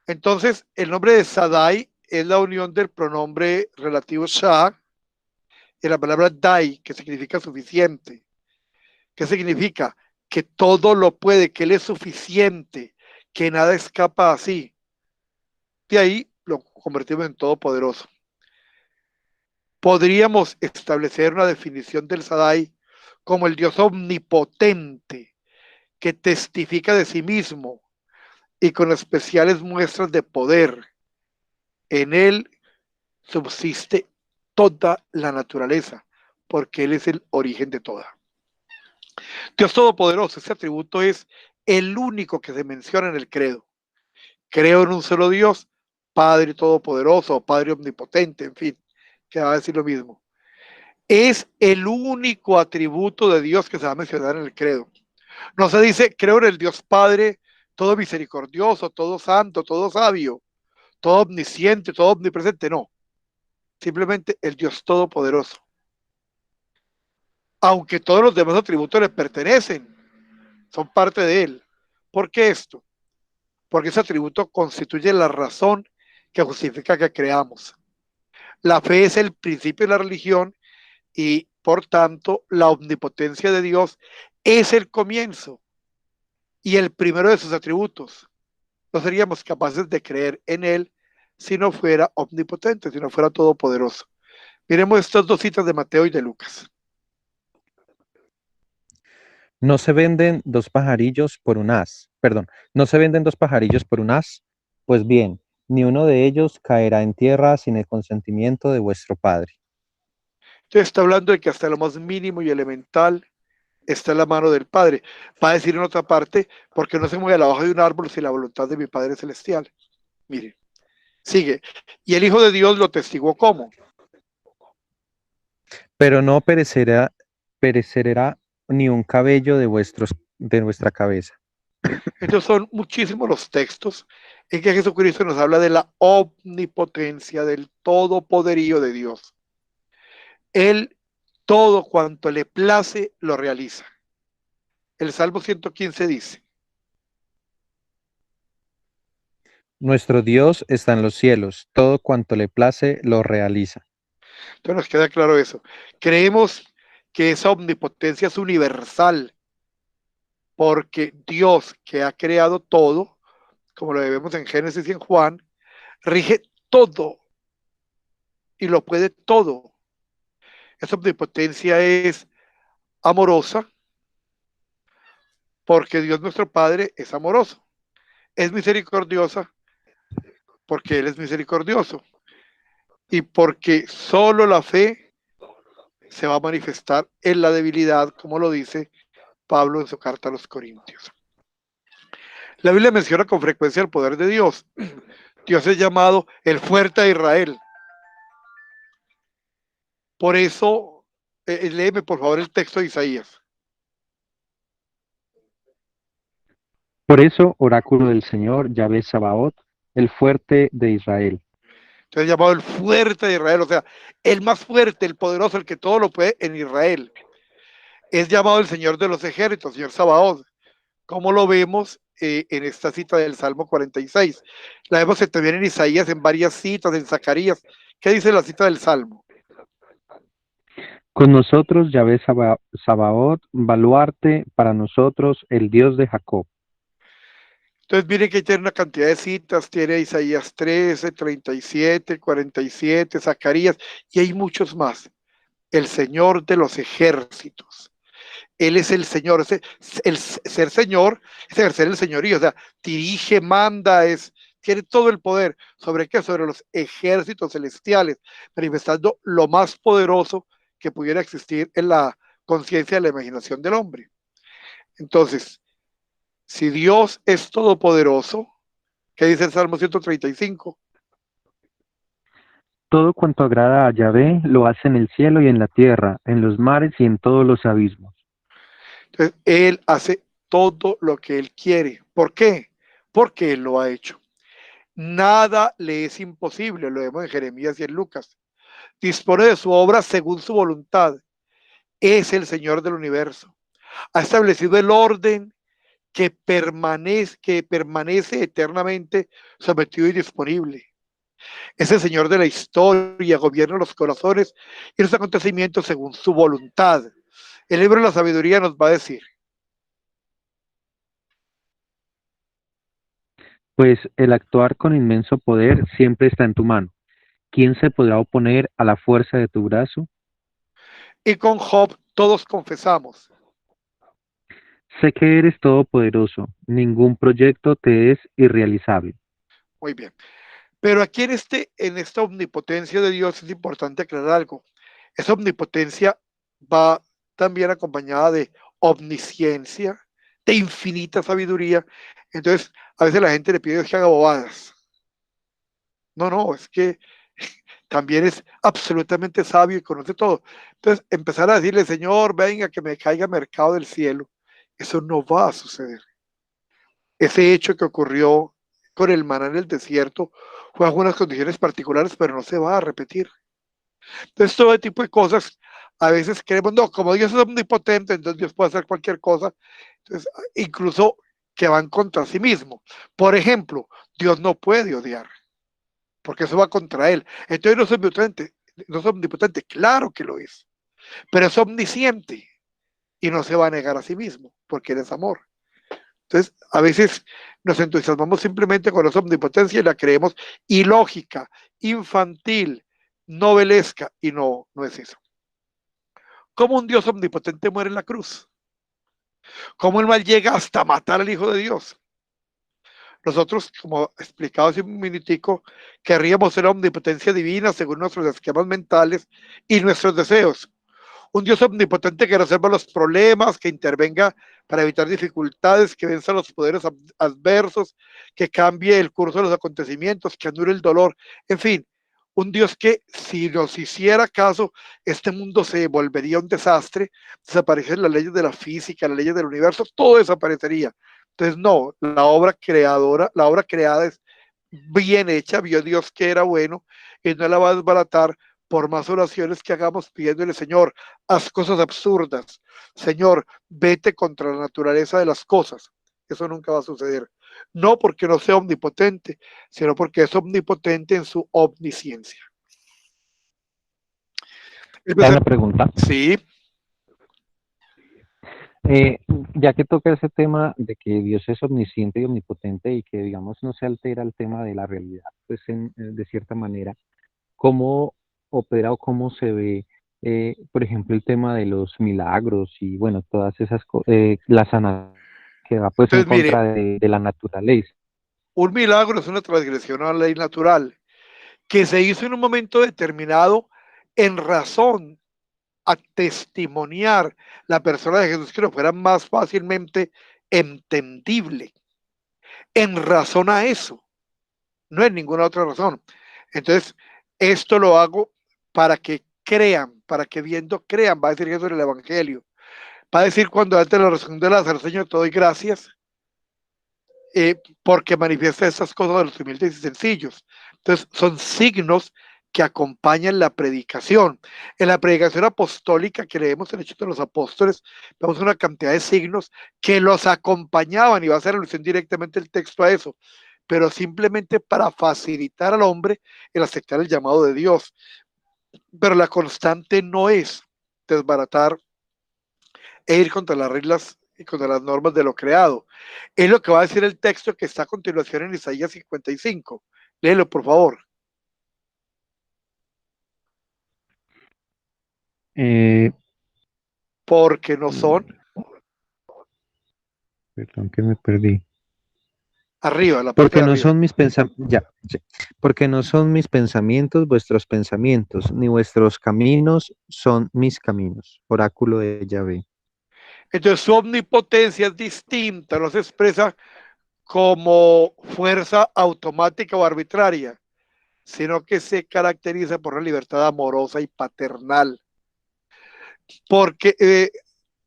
Entonces, el nombre de Sadai es la unión del pronombre relativo Shah y la palabra Dai, que significa suficiente. ¿Qué significa? Que todo lo puede, que Él es suficiente, que nada escapa así. De ahí lo convertimos en todopoderoso. Podríamos establecer una definición del Sadai como el Dios omnipotente que testifica de sí mismo y con especiales muestras de poder. En Él subsiste toda la naturaleza, porque Él es el origen de toda. Dios Todopoderoso, ese atributo es el único que se menciona en el credo. Creo en un solo Dios, Padre Todopoderoso o Padre Omnipotente, en fin, que va a decir lo mismo. Es el único atributo de Dios que se va a mencionar en el credo. No se dice, creo en el Dios Padre, todo misericordioso, todo santo, todo sabio, todo omnisciente, todo omnipresente, no. Simplemente el Dios Todopoderoso. Aunque todos los demás atributos le pertenecen, son parte de él. ¿Por qué esto? Porque ese atributo constituye la razón que justifica que creamos. La fe es el principio de la religión y, por tanto, la omnipotencia de Dios es el comienzo y el primero de sus atributos. No seríamos capaces de creer en él si no fuera omnipotente, si no fuera todopoderoso. Miremos estas dos citas de Mateo y de Lucas. No se venden dos pajarillos por un as. Perdón, no se venden dos pajarillos por un as. Pues bien, ni uno de ellos caerá en tierra sin el consentimiento de vuestro Padre. Entonces está hablando de que hasta lo más mínimo y elemental está en la mano del Padre. Va a decir en otra parte, porque no se mueve a la hoja de un árbol sin la voluntad de mi Padre Celestial. Mire, sigue. Y el Hijo de Dios lo testiguó ¿cómo? Pero no perecerá ni un cabello de vuestra cabeza. Entonces son muchísimos los textos en que Jesucristo nos habla de la omnipotencia, del todopoderío de Dios. Él todo cuanto le place lo realiza. El Salmo 115 dice, Nuestro Dios está en los cielos, todo cuanto le place lo realiza. entonces nos queda claro eso. Creemos que esa omnipotencia es universal, porque Dios que ha creado todo, como lo vemos en Génesis y en Juan, rige todo y lo puede todo. Esa omnipotencia es amorosa, porque Dios nuestro Padre es amoroso. Es misericordiosa, porque Él es misericordioso. Y porque solo la fe se va a manifestar en la debilidad, como lo dice Pablo en su carta a los Corintios. La Biblia menciona con frecuencia el poder de Dios. Dios es llamado el fuerte de Israel. Por eso, léeme por favor el texto de Isaías. Por eso, oráculo del Señor, Yahvé Sabaoth, el fuerte de Israel. Entonces llamado el fuerte de Israel, o sea, el más fuerte, el poderoso, el que todo lo puede en Israel. Es llamado el Señor de los ejércitos, Señor Sabaoth, como lo vemos en esta cita del Salmo 46. La vemos también en Isaías, en varias citas, en Zacarías. ¿Qué dice la cita del Salmo? Con nosotros, Yahvé Sabaoth, baluarte para nosotros, el Dios de Jacob. Entonces miren que tiene una cantidad de citas, tiene Isaías 13, 37, 47, Zacarías, y hay muchos más. El Señor de los ejércitos. Él es el Señor, el ser Señor es ejercer el señorío, o sea, dirige, manda, tiene todo el poder. ¿Sobre qué? Sobre los ejércitos celestiales, manifestando lo más poderoso que pudiera existir en la conciencia y la imaginación del hombre. Entonces, si Dios es todopoderoso, ¿qué dice el Salmo 135? Todo cuanto agrada a Yahvé lo hace en el cielo y en la tierra, en los mares y en todos los abismos. Entonces, Él hace todo lo que Él quiere. ¿Por qué? Porque Él lo ha hecho. Nada le es imposible, lo vemos en Jeremías y en Lucas. Dispone de su obra según su voluntad. Es el Señor del universo. Ha establecido el orden que permanece eternamente sometido y disponible. Es el Señor de la historia, gobierna los corazones y los acontecimientos según su voluntad. El libro de la sabiduría nos va a decir, Pues el actuar con inmenso poder siempre está en tu mano. ¿Quién se podrá oponer a la fuerza de tu brazo? y con Job todos confesamos. Sé que eres todopoderoso, ningún proyecto te es irrealizable. Muy bien. Pero aquí en esta omnipotencia de Dios es importante aclarar algo. Esa omnipotencia va también acompañada de omnisciencia, de infinita sabiduría. Entonces, a veces la gente le pide a Dios que haga bobadas. No, no, es que también es absolutamente sabio y conoce todo. Entonces, empezar a decirle, Señor, venga, que me caiga mercado del cielo, eso no va a suceder. Ese hecho que ocurrió con el maná en el desierto fue bajo unas condiciones particulares, pero no se va a repetir. Entonces, todo ese tipo de cosas, a veces creemos, no, como Dios es omnipotente, entonces Dios puede hacer cualquier cosa. Entonces, incluso que van contra sí mismo. Por ejemplo, Dios no puede odiar, porque eso va contra él. Entonces no es omnipotente, no es omnipotente, claro que lo es, pero es omnisciente y no se va a negar a sí mismo, porque él es amor. Entonces, a veces nos entusiasmamos simplemente con esa omnipotencia y la creemos ilógica, infantil, novelesca, y no, no es eso. ¿Cómo un Dios omnipotente muere en la cruz? ¿Cómo el mal llega hasta matar al Hijo de Dios? Nosotros, como explicado hace un minutico, querríamos ser omnipotencia divina según nuestros esquemas mentales y nuestros deseos. Un Dios omnipotente que resuelva los problemas, que intervenga para evitar dificultades, que venza los poderes adversos, que cambie el curso de los acontecimientos, que anule el dolor. En fin, un Dios que si nos hiciera caso, este mundo se volvería un desastre, desaparecen las leyes de la física, las leyes del universo, todo desaparecería. Entonces, no, la obra creadora, la obra creada es bien hecha, vio Dios que era bueno y no la va a desbaratar por más oraciones que hagamos pidiéndole, Señor, haz cosas absurdas. Señor, vete contra la naturaleza de las cosas. Eso nunca va a suceder. No porque no sea omnipotente, sino porque es omnipotente en su omnisciencia. ¿Te hago una pregunta? Sí. Eh, ya que toca ese tema de que Dios es omnisciente y omnipotente y que, digamos, no se altera el tema de la realidad, pues de cierta manera, ¿cómo opera o cómo se ve, por ejemplo, el tema de los milagros y, bueno, todas esas cosas, la sanación que va pues en Entonces, mire, contra de la naturaleza? un milagro es una transgresión a la ley natural que se hizo en un momento determinado en razón a testimoniar la persona de Jesús que lo fuera más fácilmente entendible, en razón a eso, no en ninguna otra razón. Entonces, esto lo hago para que crean, para que viendo crean, va a decir Jesús en el Evangelio, va a decir cuando antes de la resurrección de Lázaro, Señor, te doy gracias, porque manifiesta estas cosas de los humildes y sencillos. Entonces, son signos que acompañan la predicación. En la predicación apostólica que leemos en Hechos de los Apóstoles, vemos una cantidad de signos que los acompañaban, y va a hacer alusión directamente el texto a eso, pero simplemente para facilitar al hombre el aceptar el llamado de Dios. Pero la constante no es desbaratar e ir contra las reglas y contra las normas de lo creado. Es lo que va a decir el texto que está a continuación en Isaías 55. Léelo, por favor. Eh, Porque no son Perdón que me perdí. arriba, la parte Porque de no arriba. son mis pensamientos, ya, sí. Porque no son mis pensamientos vuestros pensamientos, ni vuestros caminos son mis caminos. Oráculo de Yahvé. Entonces su omnipotencia es distinta, no se expresa como fuerza automática o arbitraria, sino que se caracteriza por una libertad amorosa y paternal. Porque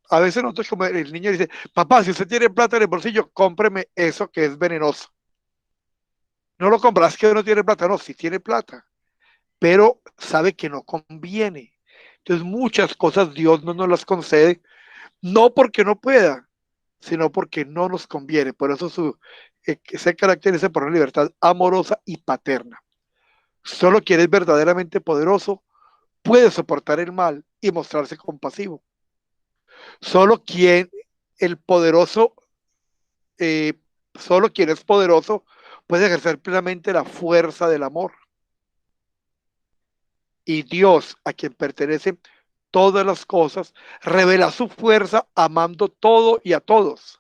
a veces nosotros, como el niño dice, papá, si usted tiene plata en el bolsillo, cómpreme eso que es venenoso. No lo compras, que no tiene plata, no, sí tiene plata, pero sabe que no conviene. Entonces muchas cosas Dios no nos las concede, no porque no pueda, sino porque no nos conviene. Por eso se caracteriza por una libertad amorosa y paterna. Solo quien es verdaderamente poderoso puede soportar el mal y mostrarse compasivo. Solo quien el poderoso, eh, solo quien es poderoso puede ejercer plenamente la fuerza del amor. Y Dios, a quien pertenecen todas las cosas, revela su fuerza amando todo y a todos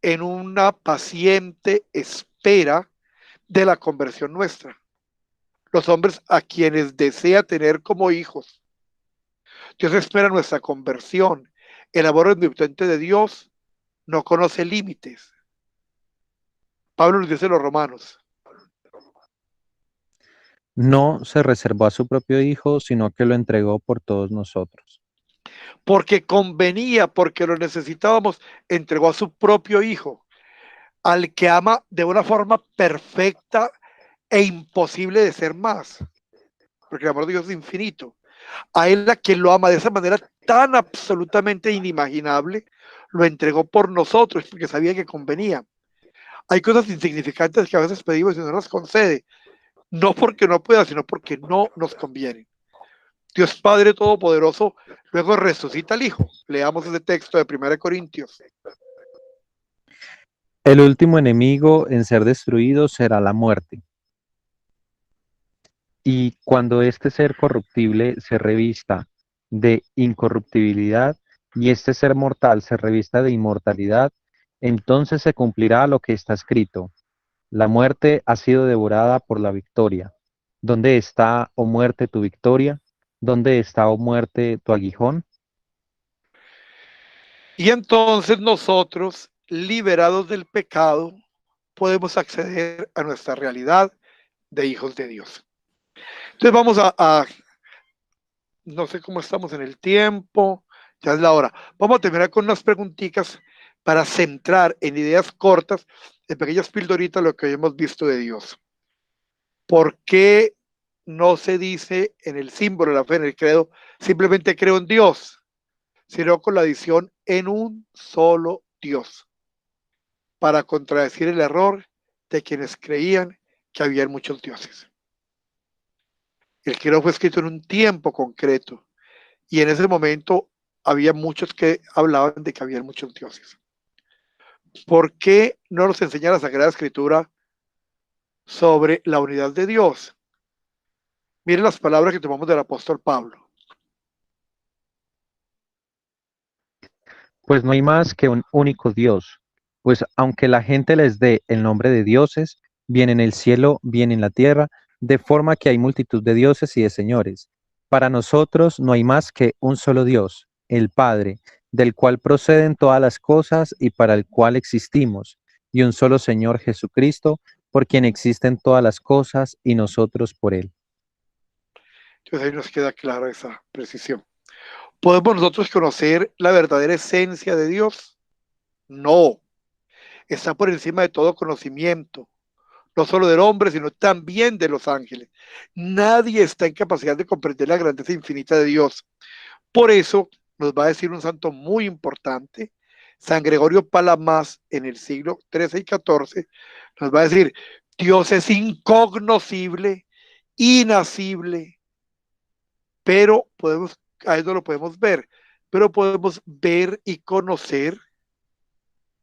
en una paciente espera de la conversión nuestra. Los hombres a quienes desea tener como hijos. Dios espera nuestra conversión. El amor omnipotente de Dios no conoce límites. Pablo nos dice en los Romanos. No se reservó a su propio Hijo, sino que lo entregó por todos nosotros. Porque convenía, porque lo necesitábamos, entregó a su propio Hijo, al que ama de una forma perfecta e imposible de ser más, porque el amor de Dios es infinito. A él, a quien lo ama de esa manera tan absolutamente inimaginable, lo entregó por nosotros, porque sabía que convenía. Hay cosas insignificantes que a veces pedimos y no nos concede, no porque no pueda, sino porque no nos conviene. Dios Padre Todopoderoso luego resucita al Hijo. Leamos ese texto de 1 Corintios. El último enemigo en ser destruido será la muerte. Y cuando este ser corruptible se revista de incorruptibilidad y este ser mortal se revista de inmortalidad, entonces se cumplirá lo que está escrito. La muerte ha sido devorada por la victoria. ¿Dónde está, oh muerte, tu victoria? ¿Dónde está, oh muerte, tu aguijón? Y entonces nosotros, liberados del pecado, podemos acceder a nuestra realidad de hijos de Dios. Entonces vamos no sé cómo estamos en el tiempo, ya es la hora. Vamos a terminar con unas preguntitas para centrar en ideas cortas, en pequeñas pildoritas, lo que hemos visto de Dios. ¿Por qué no se dice en el símbolo de la fe, en el credo, simplemente creo en Dios, sino con la adición en un solo Dios, para contradecir el error de quienes creían que había muchos dioses? El credo fue escrito en un tiempo concreto y en ese momento había muchos que hablaban de que había muchos dioses. ¿Por qué no nos enseña la Sagrada Escritura sobre la unidad de Dios? Miren las palabras que tomamos del apóstol Pablo. Pues no hay más que un único Dios, pues aunque la gente les dé el nombre de dioses, bien en el cielo, bien en la tierra, de forma que hay multitud de dioses y de señores. Para nosotros no hay más que un solo Dios, el Padre, del cual proceden todas las cosas y para el cual existimos, y un solo Señor Jesucristo, por quien existen todas las cosas y nosotros por él. Entonces ahí nos queda clara esa precisión. ¿Podemos nosotros conocer la verdadera esencia de Dios? No, está por encima de todo conocimiento, no solo del hombre, sino también de los ángeles. Nadie está en capacidad de comprender la grandeza infinita de Dios. Por eso nos va a decir un santo muy importante, San Gregorio Palamas, en el siglo XIII y XIV, nos va a decir, Dios es incognoscible, inacible, pero podemos, a eso lo podemos ver, pero podemos ver y conocer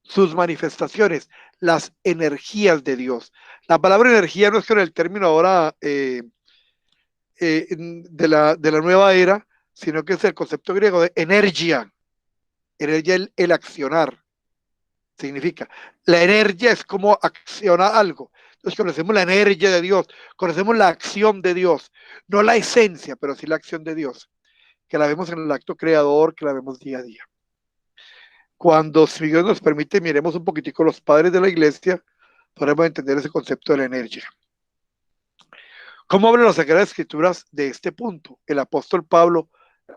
sus manifestaciones, las energías de Dios. La palabra energía no es con el término ahora de la nueva era, sino que es el concepto griego de energía. Energía el accionar, significa. La energía es como acciona algo. Entonces conocemos la energía de Dios, conocemos la acción de Dios, no la esencia, pero sí la acción de Dios, que la vemos en el acto creador, que la vemos día a día. Cuando, si Dios nos permite, miremos un poquitico los padres de la iglesia, podremos entender ese concepto de la energía. ¿Cómo hablan las Sagradas Escrituras de este punto? El apóstol Pablo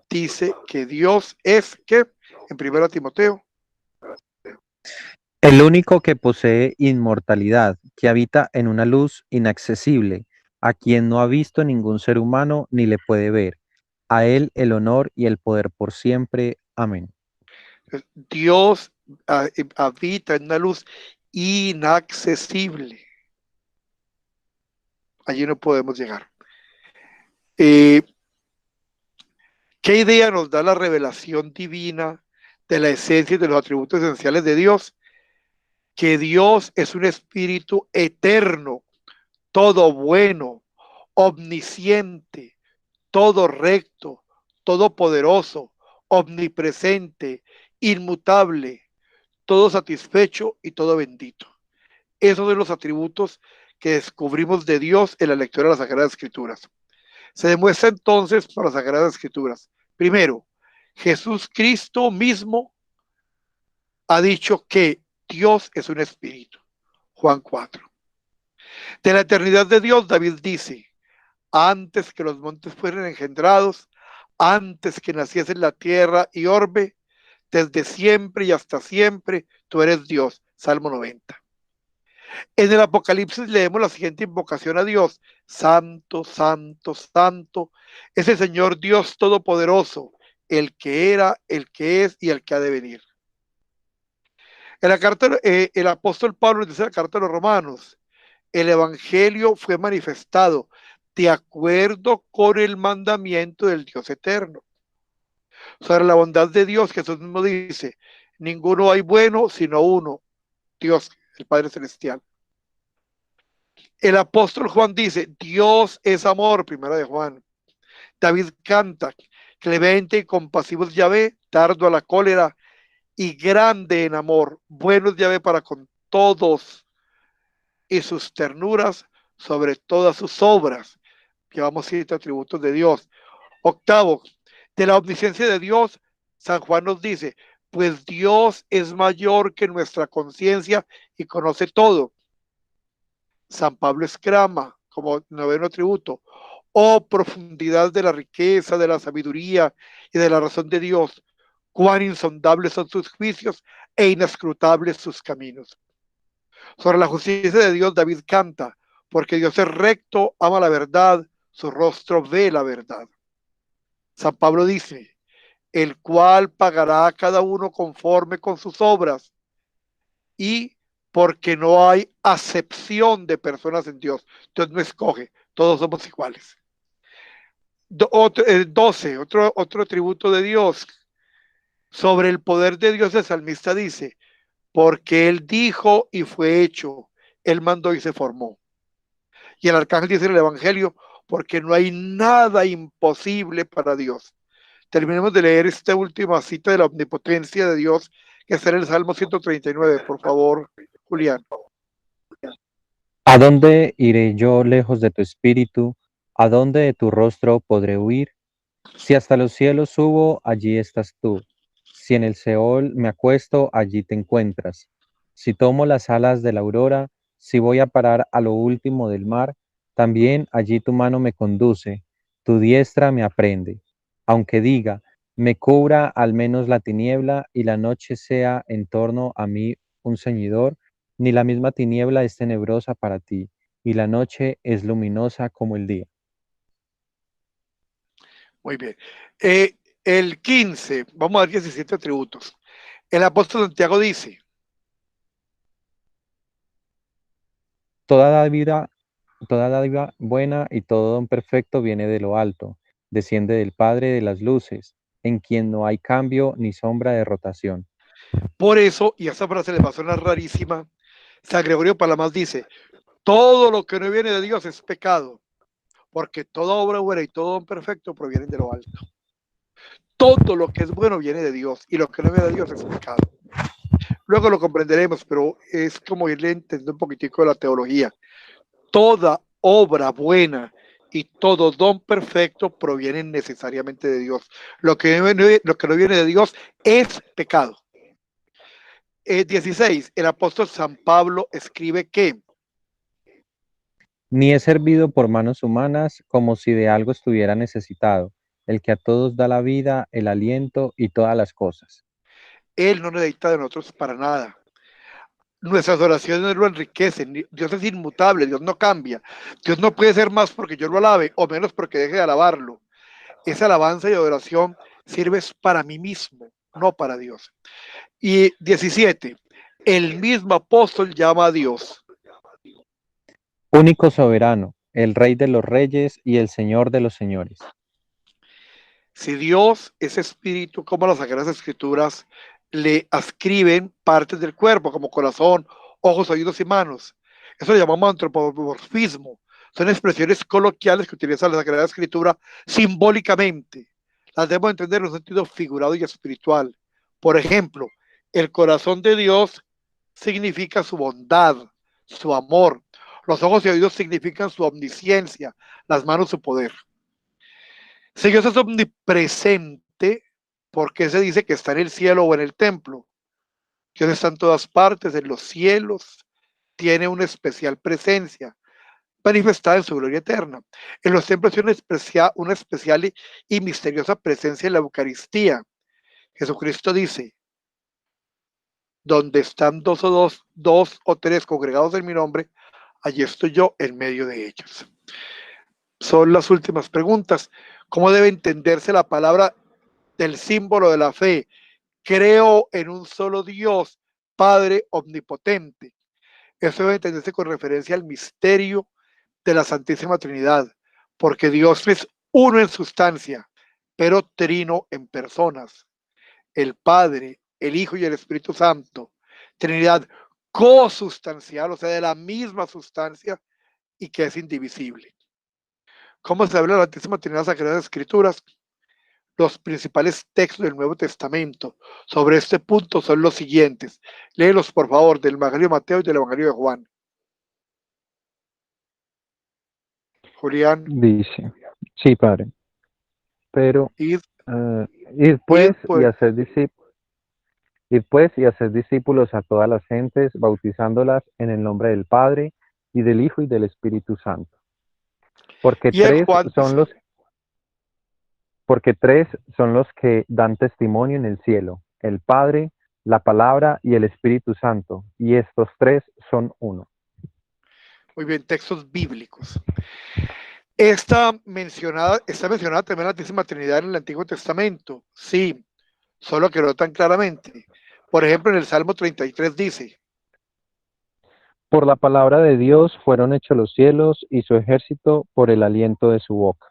dice que Dios es, ¿qué? En 1 Timoteo, El único que posee inmortalidad, que habita en una luz inaccesible, a quien no ha visto ningún ser humano ni le puede ver. A él el honor y el poder por siempre. Amén. Dios habita en una luz inaccesible. Allí no podemos llegar. Eh, ¿Qué idea nos da la revelación divina de la esencia y de los atributos esenciales de Dios? Que Dios es un espíritu eterno, todo bueno, omnisciente, todo recto, todopoderoso, omnipresente, inmutable, todo satisfecho y todo bendito. Esos son los atributos que descubrimos de Dios en la lectura de las Sagradas Escrituras. Se demuestra entonces por las Sagradas Escrituras. Primero, Jesús Cristo mismo ha dicho que Dios es un espíritu. Juan 4. De la eternidad de Dios, David dice, antes que los montes fueran engendrados, antes que naciese la tierra y orbe, desde siempre y hasta siempre, tú eres Dios. Salmo 90. En el Apocalipsis leemos la siguiente invocación a Dios: Santo, Santo, Santo, es el Señor Dios Todopoderoso, el que era, el que es y el que ha de venir. En la carta, el apóstol Pablo dice en la carta de los Romanos: el Evangelio fue manifestado de acuerdo con el mandamiento del Dios eterno. Sobre la bondad de Dios, Jesús mismo dice: ninguno hay bueno sino uno, Dios, el Padre Celestial. El apóstol Juan dice: Dios es amor, primera de Juan. David canta: clemente y compasivo es Yahvé, tardo a la cólera y grande en amor, bueno es Yahvé para con todos, y sus ternuras sobre todas sus obras. Llevamos 7 atributos de Dios. Octavo, de la omnisciencia de Dios, San Juan nos dice: pues Dios es mayor que nuestra conciencia y conoce todo. San Pablo exclama como noveno atributo: oh profundidad de la riqueza, de la sabiduría y de la razón de Dios, cuán insondables son sus juicios e inescrutables sus caminos. Sobre la justicia de Dios, David canta: porque Dios es recto, ama la verdad, su rostro ve la verdad. San Pablo dice: el cual pagará a cada uno conforme con sus obras, y porque no hay acepción de personas en Dios. Dios no escoge, todos somos iguales. 12, otro atributo de Dios. Sobre el poder de Dios, el salmista dice: porque Él dijo y fue hecho, Él mandó y se formó. Y el arcángel dice en el Evangelio: porque no hay nada imposible para Dios. Terminemos de leer esta última cita de la omnipotencia de Dios, que está en el Salmo 139, por favor, Julián. ¿A dónde iré yo lejos de tu espíritu? ¿A dónde de tu rostro podré huir? Si hasta los cielos subo, allí estás tú. Si en el Seol me acuesto, allí te encuentras. Si tomo las alas de la aurora, si voy a parar a lo último del mar, también allí tu mano me conduce, tu diestra me aprende. Aunque diga, me cubra al menos la tiniebla y la noche sea en torno a mí un ceñidor, ni la misma tiniebla es tenebrosa para ti, y la noche es luminosa como el día. Muy bien. El 15, vamos a ver 17 atributos. El apóstol Santiago dice: Toda dádiva, toda dádiva buena y todo don perfecto viene de lo alto, desciende del Padre de las luces, en quien no hay cambio ni sombra de rotación. por eso, y esa frase le va a sonar rarísima, San Gregorio Palamas dice: todo lo que no viene de Dios es pecado, porque toda obra buena y todo don perfecto provienen de lo alto. Todo lo que es bueno viene de Dios, y lo que no viene de Dios es pecado. Luego lo comprenderemos, pero es como irle entendiendo un poquitico de la teología. Toda obra buena y todo don perfecto provienen necesariamente de Dios. Lo que no viene de Dios es pecado. 16. El apóstol San Pablo escribe que: Ni he servido por manos humanas como si de algo estuviera necesitado, el que a todos da la vida, el aliento y todas las cosas. Él no necesita de nosotros para nada. Nuestras oraciones lo enriquecen. Dios es inmutable, Dios no cambia. Dios no puede ser más porque yo lo alabe o menos porque deje de alabarlo. Esa alabanza y adoración sirve para mí mismo, no para Dios. Y 17. El mismo apóstol llama a Dios: Único soberano, el Rey de los reyes y el Señor de los señores. si Dios es espíritu, como las Sagradas Escrituras le ascriben partes del cuerpo, como corazón, ojos, oídos y manos. Eso lo llamamos antropomorfismo. Son expresiones coloquiales que utiliza la Sagrada Escritura simbólicamente. Las debemos entender en un sentido figurado y espiritual. Por ejemplo, el corazón de Dios significa su bondad, su amor. Los ojos y oídos significan su omnisciencia, las manos su poder. Si Dios es omnipresente, ¿por qué se dice que está en el cielo o en el templo? Dios está en todas partes, en los cielos, tiene una especial presencia. manifestada en su gloria eterna. En los templos hay una especial y misteriosa presencia en la Eucaristía. Jesucristo dice, donde están dos o tres congregados en mi nombre, allí estoy yo en medio de ellos. Son las últimas preguntas. ¿Cómo debe entenderse la palabra del símbolo de la fe? Creo en un solo Dios, Padre omnipotente. Eso debe entenderse con referencia al misterio de la Santísima Trinidad, porque Dios es uno en sustancia, pero trino en personas. El Padre, el Hijo y el Espíritu Santo. Trinidad cosustancial, o sea, de la misma sustancia y que es indivisible. ¿Cómo se habla de la Santísima Trinidad Sagrada Escrituras? Los principales textos del Nuevo Testamento sobre este punto son los siguientes. Léelos, por favor, del Evangelio de Mateo y del Evangelio de Juan. Julián. Dice, sí, Padre, pero Id, id id, pues y hacer discípulos. Id pues y hacer discípulos a todas las gentes, bautizándolas en el nombre del Padre, y del Hijo, y del Espíritu Santo. Porque y en tres Juan, son los, porque tres son los que dan testimonio en el cielo, el Padre, la Palabra y el Espíritu Santo, y estos tres son uno. muy bien, textos bíblicos. Está mencionada también la Santísima Trinidad en el Antiguo Testamento. Sí, solo que no tan claramente. Por ejemplo, en el Salmo 33 dice, Por la palabra de Dios fueron hechos los cielos, y su ejército por el aliento de su boca.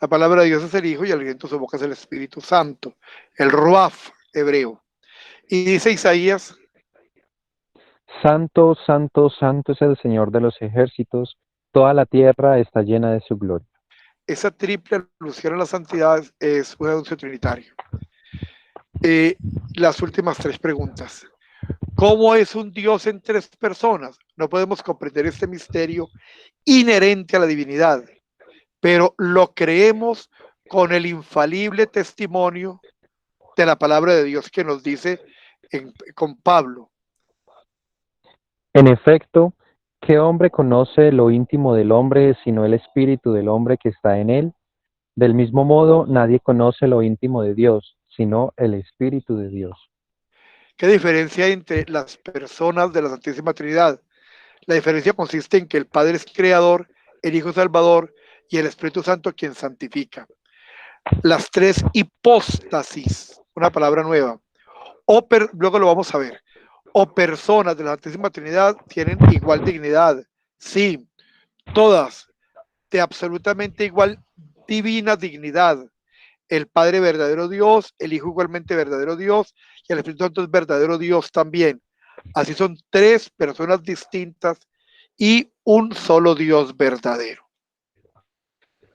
la palabra de Dios es el Hijo y el aliento de su boca es el Espíritu Santo, el Ruaf hebreo. Y dice Isaías, Santo, santo, santo es el Señor de los ejércitos, toda la tierra está llena de su gloria. esa triple alusión a la santidad es un anuncio trinitario. Las últimas tres preguntas. ¿Cómo es un Dios en tres personas? No podemos comprender este misterio inherente a la divinidad, pero lo creemos con el infalible testimonio de la palabra de Dios que nos dice con Pablo. En efecto, ¿qué hombre conoce lo íntimo del hombre sino el espíritu del hombre que está en él? Del mismo modo, nadie conoce lo íntimo de Dios, sino el espíritu de Dios. ¿Qué diferencia hay entre las personas de la Santísima Trinidad? La diferencia consiste en que el Padre es creador, el Hijo es salvador y el Espíritu Santo quien santifica. Las tres hipóstasis, una palabra nueva, luego lo vamos a ver, o personas de la Santísima Trinidad tienen igual dignidad. Sí, todas, de absolutamente igual divina dignidad. El Padre verdadero Dios, el Hijo igualmente verdadero Dios y el Espíritu Santo es verdadero Dios también. Así son tres personas distintas y un solo Dios verdadero.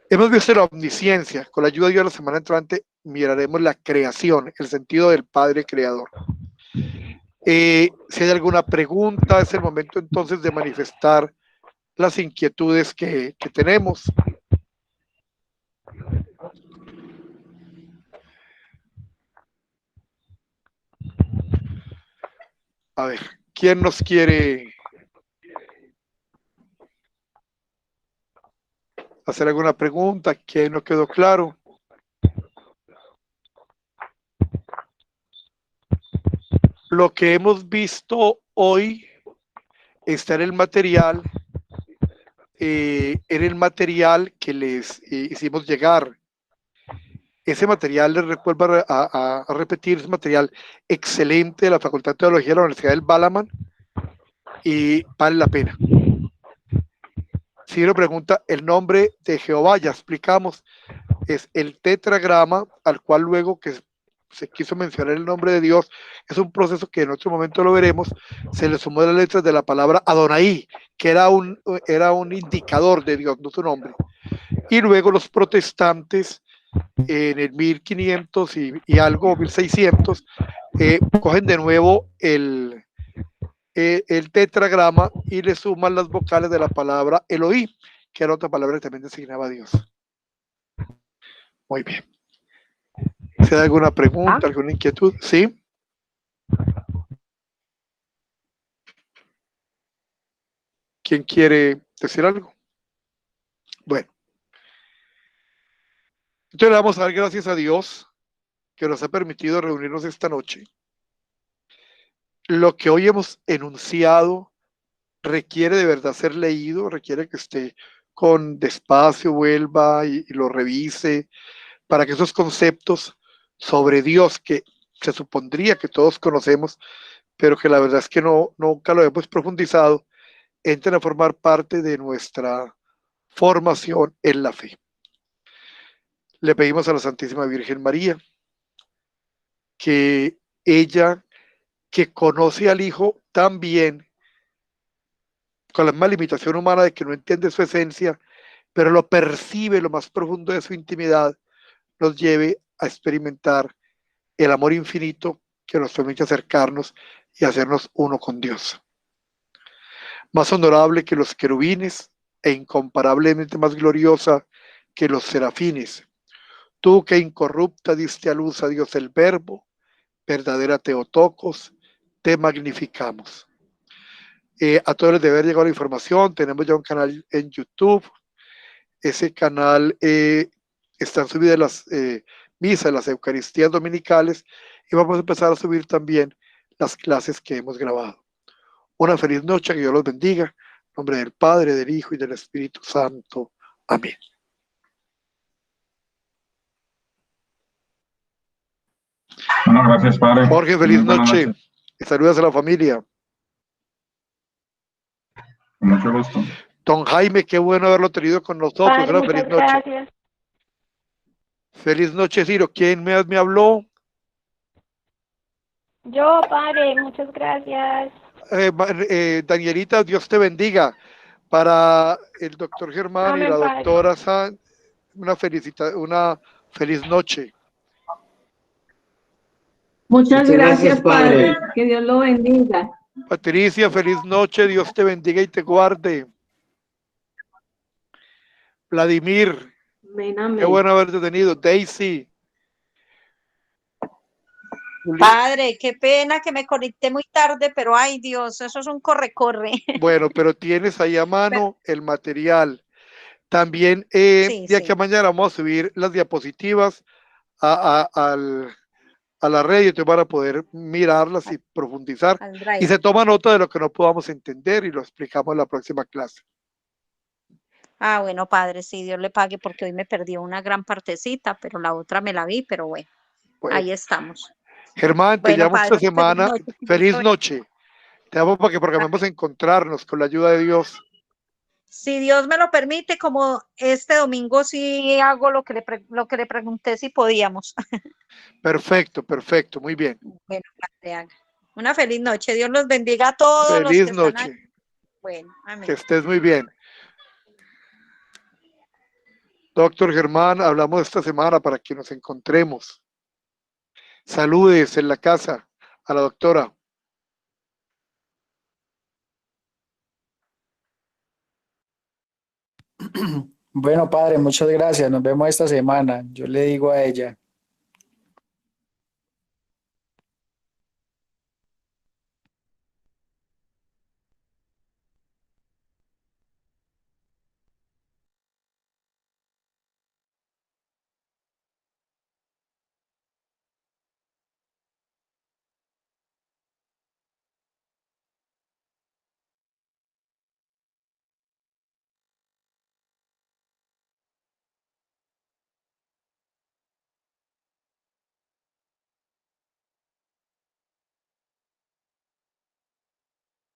Hemos visto la omnisciencia. Con la ayuda de Dios la semana entrante miraremos la creación, el sentido del Padre creador. Si hay alguna pregunta, es el momento entonces de manifestar las inquietudes que tenemos. A ver, ¿quién nos quiere hacer alguna pregunta? ¿Quién no quedó claro? Lo que hemos visto hoy está en el material que les hicimos llegar. Ese material, les recuerdo a repetir, es material excelente de la Facultad de Teología de la Universidad del Balaman y vale la pena. Si uno pregunta el nombre de Jehová, ya explicamos, es el tetragrama al cual luego que se quiso mencionar el nombre de Dios, es un proceso que en otro momento lo veremos, se le sumó las letras de la palabra Adonai, que era un indicador de Dios, no su nombre. Y luego los protestantes en el 1500 y algo, 1600, cogen de nuevo el tetragrama y le suman las vocales de la palabra Elohim, que era otra palabra que también designaba a Dios. Muy bien. ¿Se da alguna pregunta, alguna inquietud? ¿Sí? ¿Quién quiere decir algo? Entonces le vamos a dar gracias a Dios que nos ha permitido reunirnos esta noche. Lo que hoy hemos enunciado requiere de verdad ser leído, requiere que esté con despacio, vuelva y lo revise, para que esos conceptos sobre Dios que se supondría que todos conocemos, pero que la verdad es que nunca lo hemos profundizado, entren a formar parte de nuestra formación en la fe. Le pedimos a la Santísima Virgen María que ella, que conoce al Hijo tan bien, con la misma limitación humana de que no entiende su esencia, pero lo percibe lo más profundo de su intimidad, nos lleve a experimentar el amor infinito que nos permite acercarnos y hacernos uno con Dios. Más honorable que los querubines e incomparablemente más gloriosa que los serafines. Tú que incorrupta diste a luz a Dios el Verbo, verdadera Teotocos, te magnificamos. A todos les debe haber llegado la información, tenemos ya un canal en YouTube, ese canal están subidas las misas, las Eucaristías dominicales y vamos a empezar a subir también las clases que hemos grabado. Una feliz noche, que Dios los bendiga. En nombre del Padre, del Hijo y del Espíritu Santo. Amén. Bueno, gracias, padre. Jorge, feliz Muy buenas noche. noches. Y saludas a la familia. Con mucho gusto. Don Jaime, qué bueno haberlo tenido con nosotros. Padre, Una muchas feliz noche. gracias. Feliz noche, Ciro. ¿Quién me habló? Yo, Padre, muchas gracias. Danielita, Dios te bendiga. Para el doctor Germán y Amén, la Padre. doctora San, una feliz noche. Muchas gracias, Padre. Que Dios lo bendiga. Patricia, feliz noche. Dios te bendiga y te guarde. Vladimir, Amén, qué amén. bueno haberte tenido. Daisy. Padre, qué pena que me conecté muy tarde, pero ay Dios, eso es un corre-corre. Bueno, pero tienes ahí a mano el material. También, Sí, de aquí a sí, mañana vamos a subir las diapositivas a la red y ustedes van a poder mirarlas y profundizar. al Y drive. se toma nota de lo que no podamos entender y lo explicamos en la próxima clase. Ah, bueno, Padre, sí, Dios le pague porque hoy me perdí una gran partecita, pero la otra me la vi, pero bueno, Bueno, ahí estamos. Germán, te Bueno, llamo esta Padre, una feliz semana. noche. que Dios Feliz lo noche. Te llamo para que programemos encontrarnos con la ayuda de Dios. Si Dios me lo permite, como este domingo sí hago lo que le pregunté si podíamos. Perfecto, perfecto, muy bien. Bueno, Padre, haga. Una feliz noche. Dios los bendiga a todos los Feliz que están ahí. noche. Bueno, amén. Que estés muy bien. Doctor Germán, hablamos esta semana para que nos encontremos. Saludes en la casa a la doctora. Bueno, padre, muchas gracias. Nos vemos esta semana. Yo le digo a ella.